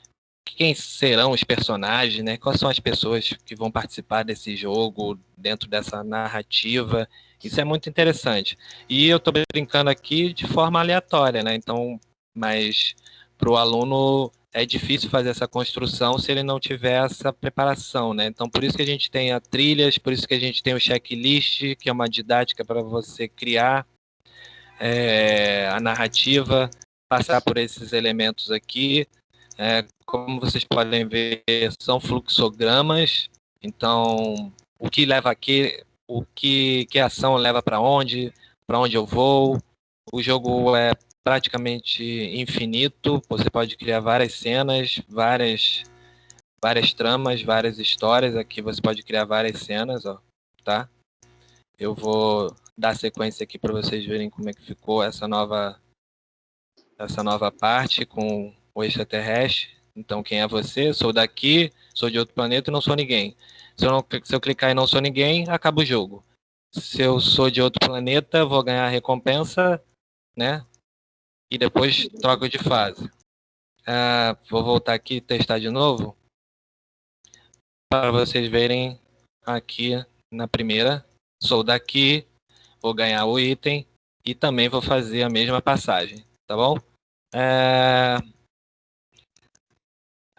E: quem serão os personagens, né? Quais são as pessoas que vão participar desse jogo, dentro dessa narrativa. Isso é muito interessante. E eu estou brincando aqui de forma aleatória, né? Então, mas para o aluno é difícil fazer essa construção se ele não tiver essa preparação, né? Então, por isso que a gente tem a trilhas, por isso que a gente tem o checklist, que é uma didática para você criar a narrativa, passar por esses elementos aqui. Como vocês podem ver, são fluxogramas. Então, o que leva aqui, que ação leva para onde eu vou. O jogo é praticamente infinito. Você pode criar várias cenas, várias tramas, várias histórias. Aqui você pode criar várias cenas, ó, tá? Eu vou dar sequência aqui para vocês verem como é que ficou essa nova parte com o extraterrestre. Então, quem é você? Sou daqui, sou de outro planeta e não sou ninguém. Se eu clicar em não sou ninguém, acaba o jogo. Se eu sou de outro planeta, vou ganhar a recompensa, né? E depois troco de fase. Vou voltar aqui e testar de novo, para vocês verem aqui na primeira. Sou daqui, vou ganhar o item e também vou fazer a mesma passagem, tá bom? É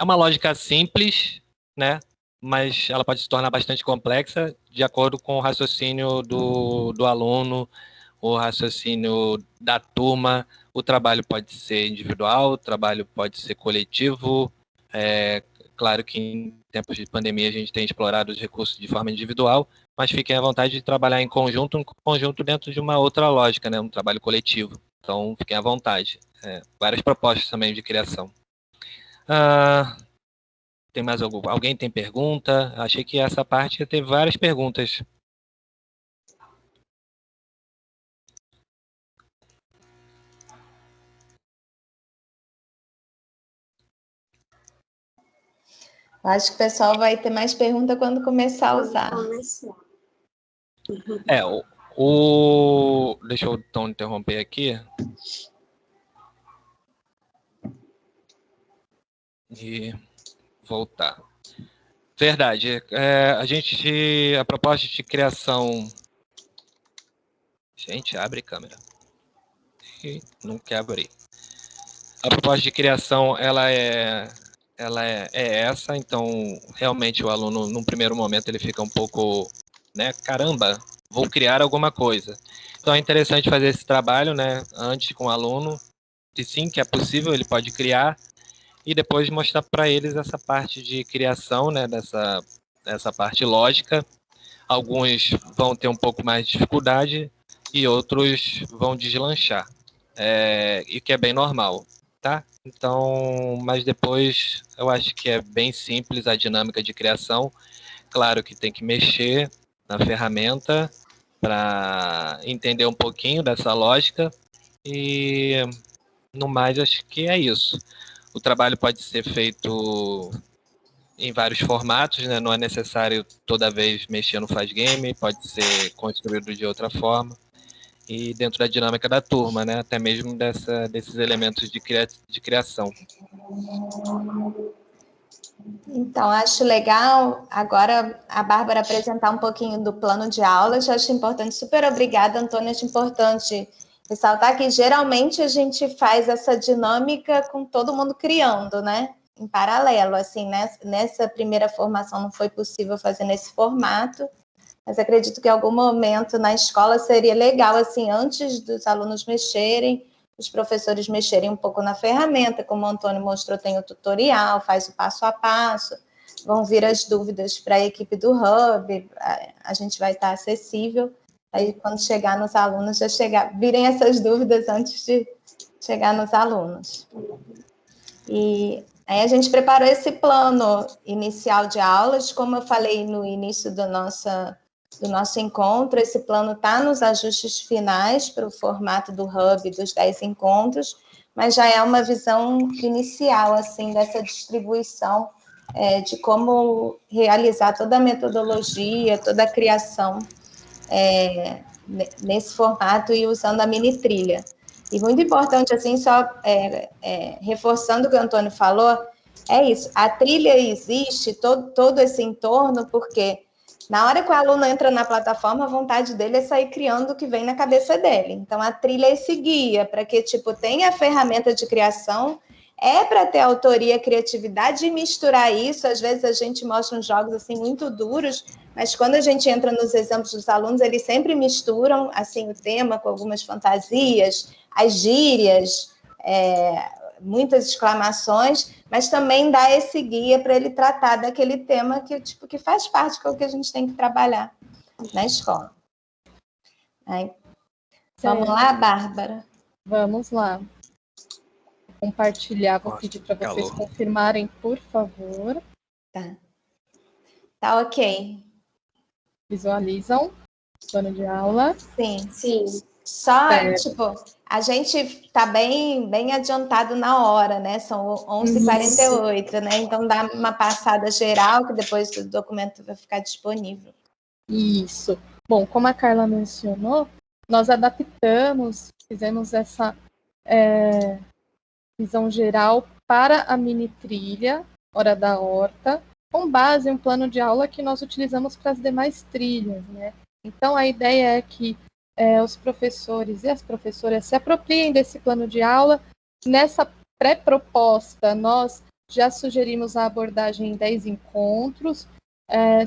E: uma lógica simples, né? mas ela pode se tornar bastante complexa de acordo com o raciocínio do aluno, o raciocínio da turma. O trabalho pode ser individual, o trabalho pode ser coletivo. Claro que em tempos de pandemia a gente tem explorado os recursos de forma individual, mas fiquem à vontade de trabalhar em conjunto dentro de uma outra lógica, né? Um trabalho coletivo. Então, fiquem à vontade. Várias propostas também de criação. Tem mais alguém tem pergunta? Achei que essa parte ia ter várias perguntas.
B: Eu acho que o pessoal vai ter mais pergunta quando começar a usar.
E: Deixa eu então interromper aqui. E voltar. Verdade. A proposta de criação... Gente, abre câmera. Não quer abrir. A proposta de criação, ela é essa, então, realmente o aluno, num primeiro momento, ele fica um pouco, né, caramba, vou criar alguma coisa. Então, é interessante fazer esse trabalho, né, antes com o aluno, que sim, que é possível, ele pode criar, e depois mostrar para eles essa parte de criação, né, dessa parte lógica. Alguns vão ter um pouco mais de dificuldade e outros vão deslanchar, e que é bem normal, tá? Então, mas depois eu acho que é bem simples a dinâmica de criação. Claro que tem que mexer na ferramenta para entender um pouquinho dessa lógica e no mais acho que é isso. O trabalho pode ser feito em vários formatos, né? Não é necessário toda vez mexer no faz game, pode ser construído de outra forma. E dentro da dinâmica da turma, né? Até mesmo desses elementos de criação.
B: Então, acho legal agora a Bárbara apresentar um pouquinho do plano de aulas. Eu acho importante, super obrigada, Antônia, acho importante ressaltar que geralmente a gente faz essa dinâmica com todo mundo criando, né? Em paralelo, assim, nessa primeira formação não foi possível fazer nesse formato, mas acredito que em algum momento na escola seria legal, assim, antes dos alunos mexerem, os professores mexerem um pouco na ferramenta, como o Antônio mostrou, tem o tutorial, faz o passo a passo, vão vir as dúvidas para a equipe do Hub, a gente vai estar acessível, aí quando chegar nos alunos, virem essas dúvidas antes de chegar nos alunos. E aí a gente preparou esse plano inicial de aulas, como eu falei no início do nosso encontro, esse plano está nos ajustes finais para o formato do Hub dos 10 encontros, mas já é uma visão inicial, assim, dessa distribuição, de como realizar toda a metodologia, toda a criação nesse formato e usando a mini trilha. E muito importante, assim, só reforçando o que o Antônio falou, é isso, a trilha existe, todo esse entorno, porque na hora que o aluno entra na plataforma, a vontade dele é sair criando o que vem na cabeça dele. Então, a trilha é esse guia, para que, tenha a ferramenta de criação, para ter autoria, criatividade e misturar isso. Às vezes a gente mostra uns jogos, assim, muito duros, mas quando a gente entra nos exemplos dos alunos, eles sempre misturam, assim, o tema com algumas fantasias, as gírias, muitas exclamações, mas também dá esse guia para ele tratar daquele tema que faz parte do que a gente tem que trabalhar na escola. Aí, vamos lá, Bárbara?
C: Vamos lá. Compartilhar, vou pedir para vocês confirmarem, por favor.
B: Tá ok.
C: Visualizam o plano de aula?
B: Sim. Só, a gente está bem adiantado na hora, né? São 11h48, né? Então, dá uma passada geral, que depois o documento vai ficar disponível.
C: Isso. Bom, como a Carla mencionou, nós adaptamos, fizemos essa visão geral para a mini trilha, Hora da Horta, com base em um plano de aula que nós utilizamos para as demais trilhas, né? Então, a ideia é que os professores e as professoras se apropriem desse plano de aula. Nessa pré-proposta, nós já sugerimos a abordagem em 10 encontros,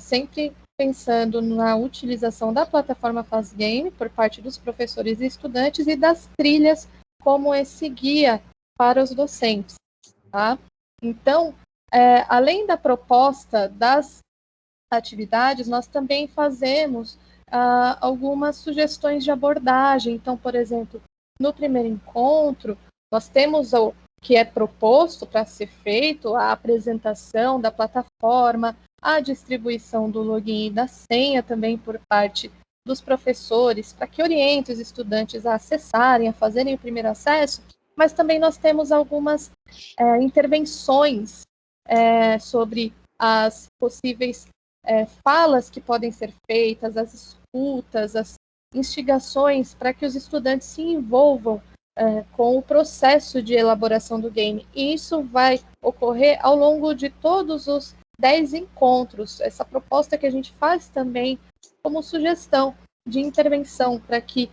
C: sempre pensando na utilização da plataforma Fazgame por parte dos professores e estudantes e das trilhas como esse guia para os docentes. Tá? Então, além da proposta das atividades, nós também fazemos algumas sugestões de abordagem. Então, por exemplo, no primeiro encontro, nós temos o que é proposto para ser feito, a apresentação da plataforma, a distribuição do login e da senha também por parte dos professores, para que oriente os estudantes a acessarem, a fazerem o primeiro acesso, mas também nós temos algumas intervenções sobre as possíveis falas que podem ser feitas, as escutas, as instigações para que os estudantes se envolvam com o processo de elaboração do game. E isso vai ocorrer ao longo de todos os 10 encontros. Essa proposta que a gente faz também como sugestão de intervenção para que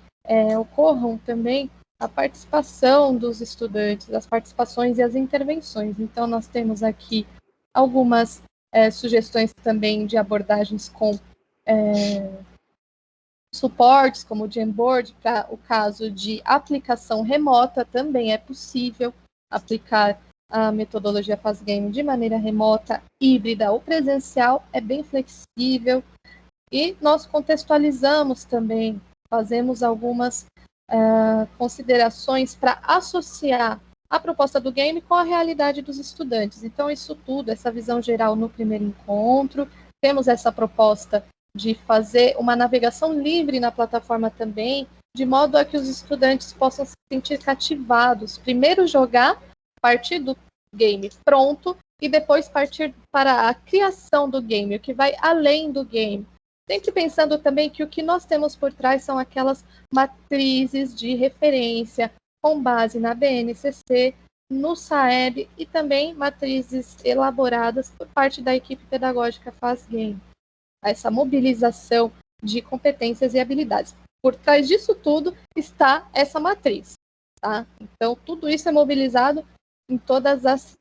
C: ocorram também a participação dos estudantes, as participações e as intervenções. Então, nós temos aqui algumas sugestões também de abordagens com suportes, como o Jamboard, para o caso de aplicação remota, também é possível aplicar a metodologia Fazgame de maneira remota, híbrida ou presencial, é bem flexível. E nós contextualizamos também, fazemos algumas considerações para associar a proposta do game com a realidade dos estudantes. Então, isso tudo, essa visão geral no primeiro encontro, temos essa proposta de fazer uma navegação livre na plataforma também, de modo a que os estudantes possam se sentir cativados. Primeiro jogar, partir do game pronto, e depois partir para a criação do game, o que vai além do game. Sempre pensando também que o que nós temos por trás são aquelas matrizes de referência com base na BNCC, no SAEB e também matrizes elaboradas por parte da equipe pedagógica Fazgame. Essa mobilização de competências e habilidades. Por trás disso tudo está essa matriz. Tá? Então, tudo isso é mobilizado em todas as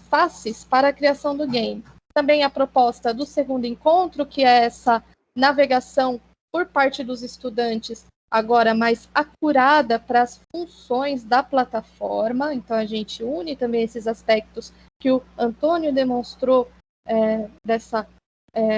C: faces para a criação do game. Também a proposta do segundo encontro, que é essa navegação por parte dos estudantes, agora mais acurada para as funções da plataforma. Então, a gente une também esses aspectos que o Antônio demonstrou dessa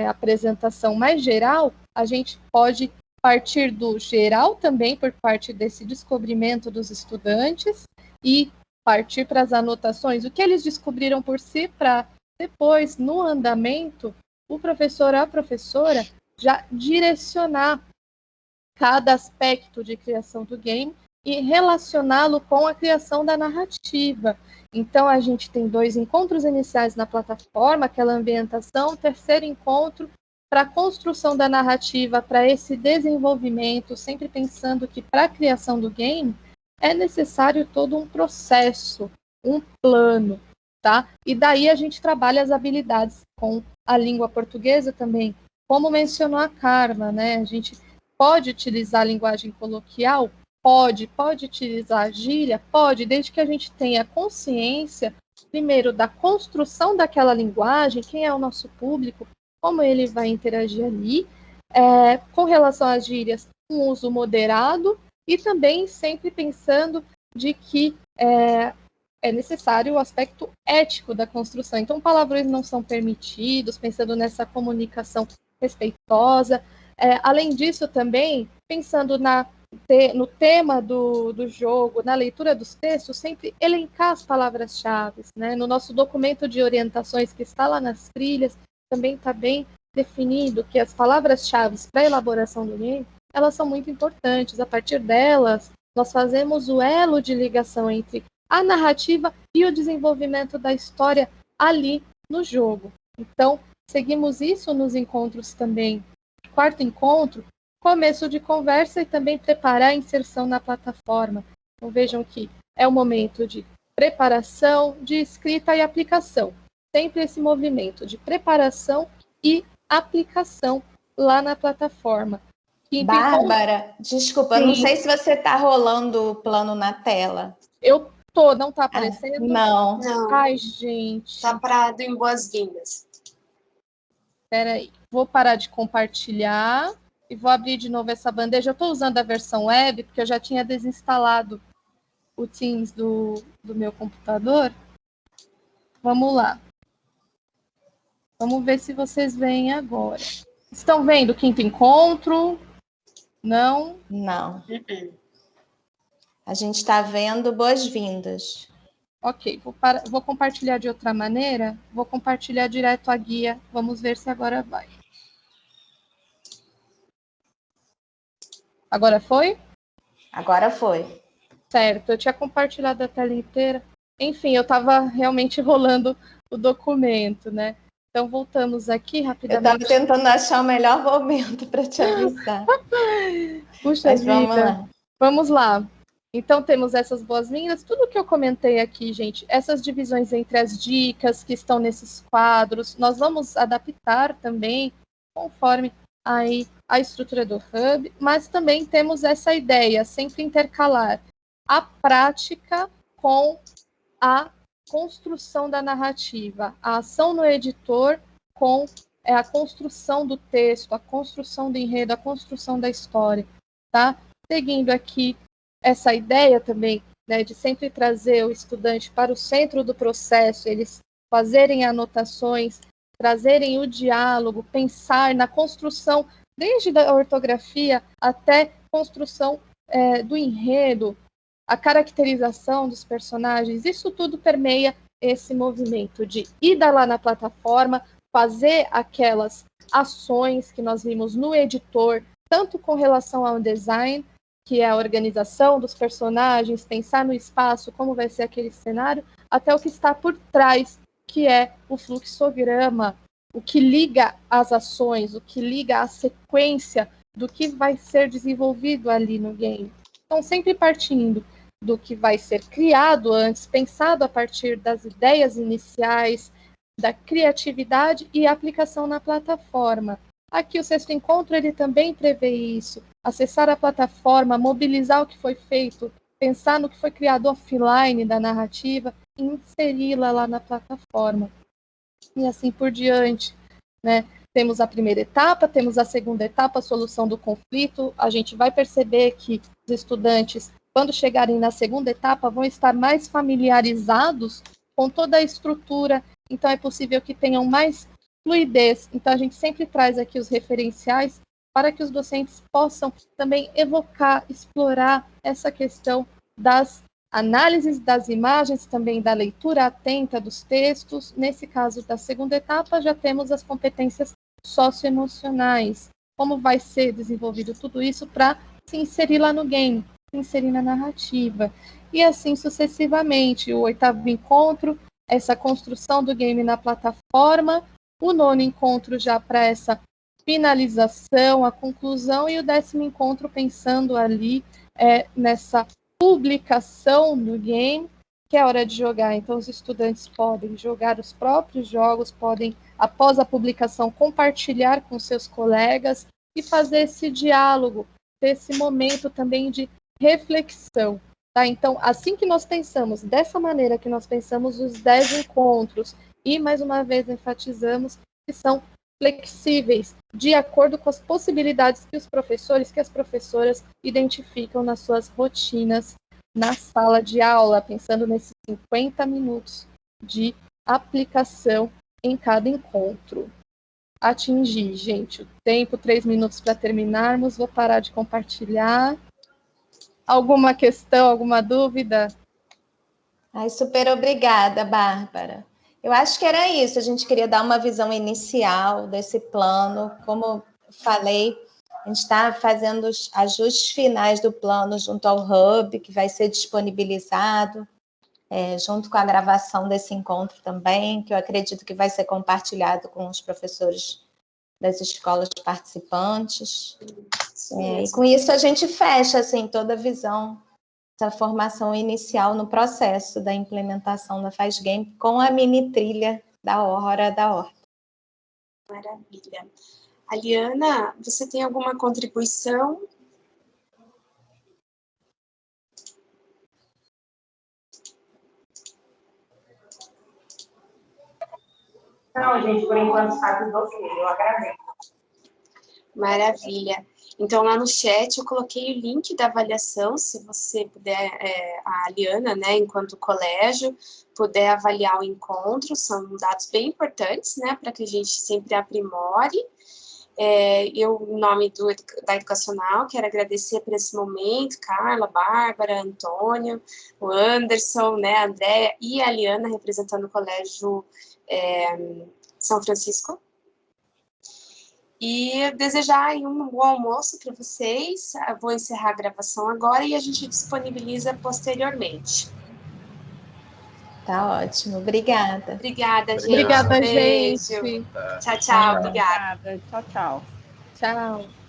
C: apresentação mais geral. A gente pode partir do geral também por parte desse descobrimento dos estudantes e partir para as anotações, o que eles descobriram por si, para depois, no andamento, o professor ou a professora já direcionar cada aspecto de criação do game e relacioná-lo com a criação da narrativa. Então, a gente tem 2 encontros iniciais na plataforma, aquela ambientação, terceiro encontro para a construção da narrativa, para esse desenvolvimento, sempre pensando que para a criação do game é necessário todo um processo, um plano, tá? E daí a gente trabalha as habilidades com a língua portuguesa também, como mencionou a Carla, né? A gente pode utilizar a linguagem coloquial? Pode utilizar a gíria? Pode, desde que a gente tenha consciência, primeiro, da construção daquela linguagem, quem é o nosso público, como ele vai interagir ali, com relação às gírias, um uso moderado, e também sempre pensando de que é necessário o aspecto ético da construção. Então, palavrões não são permitidos, pensando nessa comunicação respeitosa. Além disso, também, pensando no tema do jogo, na leitura dos textos, sempre elencar as palavras-chave, né? No nosso documento de orientações que está lá nas trilhas, também está bem definido que as palavras-chave para a elaboração do game, elas são muito importantes. A partir delas, nós fazemos o elo de ligação entre a narrativa e o desenvolvimento da história ali no jogo. Então, seguimos isso nos encontros também. Quarto encontro, começo de conversa e também preparar a inserção na plataforma. Então, vejam que é o momento de preparação, de escrita e aplicação. Sempre esse movimento de preparação e aplicação lá na plataforma.
B: Bárbara, desculpa,
D: Sim.
B: não sei se você está rolando o plano na tela.
C: Eu tô, não está aparecendo?
B: Não.
A: Não,
C: Ai, gente.
A: tá parado em boas-vindas.
C: Espera aí. Vou parar de compartilhar e vou abrir de novo essa bandeja. Eu estou usando a versão web, porque eu já tinha desinstalado o Teams do meu computador. Vamos lá. Vamos ver se vocês veem agora. Estão vendo o quinto encontro? Não?
B: Não. A gente está vendo boas-vindas.
C: Ok, vou compartilhar de outra maneira. Vou compartilhar direto a guia. Vamos ver se agora vai. Agora foi?
B: Agora foi.
C: Certo, eu tinha compartilhado a tela inteira. Enfim, eu estava realmente rolando o documento, né? Então, voltamos aqui
B: Eu
C: rapidamente.
B: estava tentando achar o melhor momento para te avisar.
C: Puxa
B: Mas vamos
C: vida.
B: lá.
C: Vamos lá. Então, temos essas boas-vindas. Tudo que eu comentei aqui, gente, essas divisões entre as dicas que estão nesses quadros, nós vamos adaptar também conforme aí a estrutura do Hub, mas também temos essa ideia, sempre intercalar a prática com a construção da narrativa, a ação no editor com a construção do texto, a construção do enredo, a construção da história, tá? Seguindo aqui essa ideia também, né, de sempre trazer o estudante para o centro do processo, eles fazerem anotações, trazerem o diálogo, pensar na construção, desde a ortografia até construção do enredo, a caracterização dos personagens, isso tudo permeia esse movimento de ida lá na plataforma, fazer aquelas ações que nós vimos no editor, tanto com relação ao design, que é a organização dos personagens, pensar no espaço, como vai ser aquele cenário, até o que está por trás, que é o fluxograma, o que liga as ações, o que liga a sequência do que vai ser desenvolvido ali no game. Então, sempre partindo do que vai ser criado antes, pensado a partir das ideias iniciais, da criatividade e aplicação na plataforma. Aqui o sexto encontro ele também prevê isso, acessar a plataforma, mobilizar o que foi feito, pensar no que foi criado offline da narrativa e inseri-la lá na plataforma. E assim por diante, né? Temos a primeira etapa, temos a segunda etapa, a solução do conflito. A gente vai perceber que os estudantes, quando chegarem na segunda etapa, vão estar mais familiarizados com toda a estrutura, então é possível que tenham mais fluidez. Então a gente sempre traz aqui os referenciais para que os docentes possam também evocar, explorar essa questão das análises das imagens, também da leitura atenta dos textos. Nesse caso da segunda etapa, já temos as competências socioemocionais. Como vai ser desenvolvido tudo isso para se inserir lá no game, se inserir na narrativa. E assim sucessivamente. O oitavo encontro, essa construção do game na plataforma. O nono encontro já para essa finalização, a conclusão. E o 10º encontro pensando ali nessa publicação do game, que é a hora de jogar. Então, os estudantes podem jogar os próprios jogos, podem, após a publicação, compartilhar com seus colegas e fazer esse diálogo, ter esse momento também de reflexão. Tá? Então, assim que nós pensamos, dessa maneira que nós pensamos os 10 encontros, e mais uma vez enfatizamos que são flexíveis, de acordo com as possibilidades que os professores, que as professoras identificam nas suas rotinas na sala de aula, pensando nesses 50 minutos de aplicação em cada encontro. Atingir, gente, o tempo, 3 minutos para terminarmos, vou parar de compartilhar. Alguma questão, alguma dúvida?
B: Ai, super obrigada, Bárbara. Eu acho que era isso, a gente queria dar uma visão inicial desse plano. Como falei, a gente está fazendo os ajustes finais do plano junto ao Hub, que vai ser disponibilizado, junto com a gravação desse encontro também, que eu acredito que vai ser compartilhado com os professores das escolas participantes. E com isso a gente fecha assim, toda a visão, essa formação inicial no processo da implementação da Faz Game com a mini trilha da Hora da Horta.
A: Maravilha. Aliana, você tem alguma contribuição?
D: Não, gente, por enquanto está tudo ok. Eu agradeço.
A: Maravilha. Então, lá no chat eu coloquei o link da avaliação, se você puder, a Aliana, né, enquanto colégio, puder avaliar o encontro, são dados bem importantes, né, para que a gente sempre aprimore. Eu, em nome da Educacional, quero agradecer por esse momento, Carla, Bárbara, Antônio, o Anderson, né, a Andréia e a Aliana, representando o Colégio São Francisco. E desejar aí um bom almoço para vocês. Eu vou encerrar a gravação agora e a gente disponibiliza posteriormente.
B: Tá ótimo, obrigada.
A: Obrigada, gente.
C: Obrigada,
A: Beijo.
C: gente.
A: Tchau, tchau. Obrigada.
D: Tchau, tchau.
C: Tchau.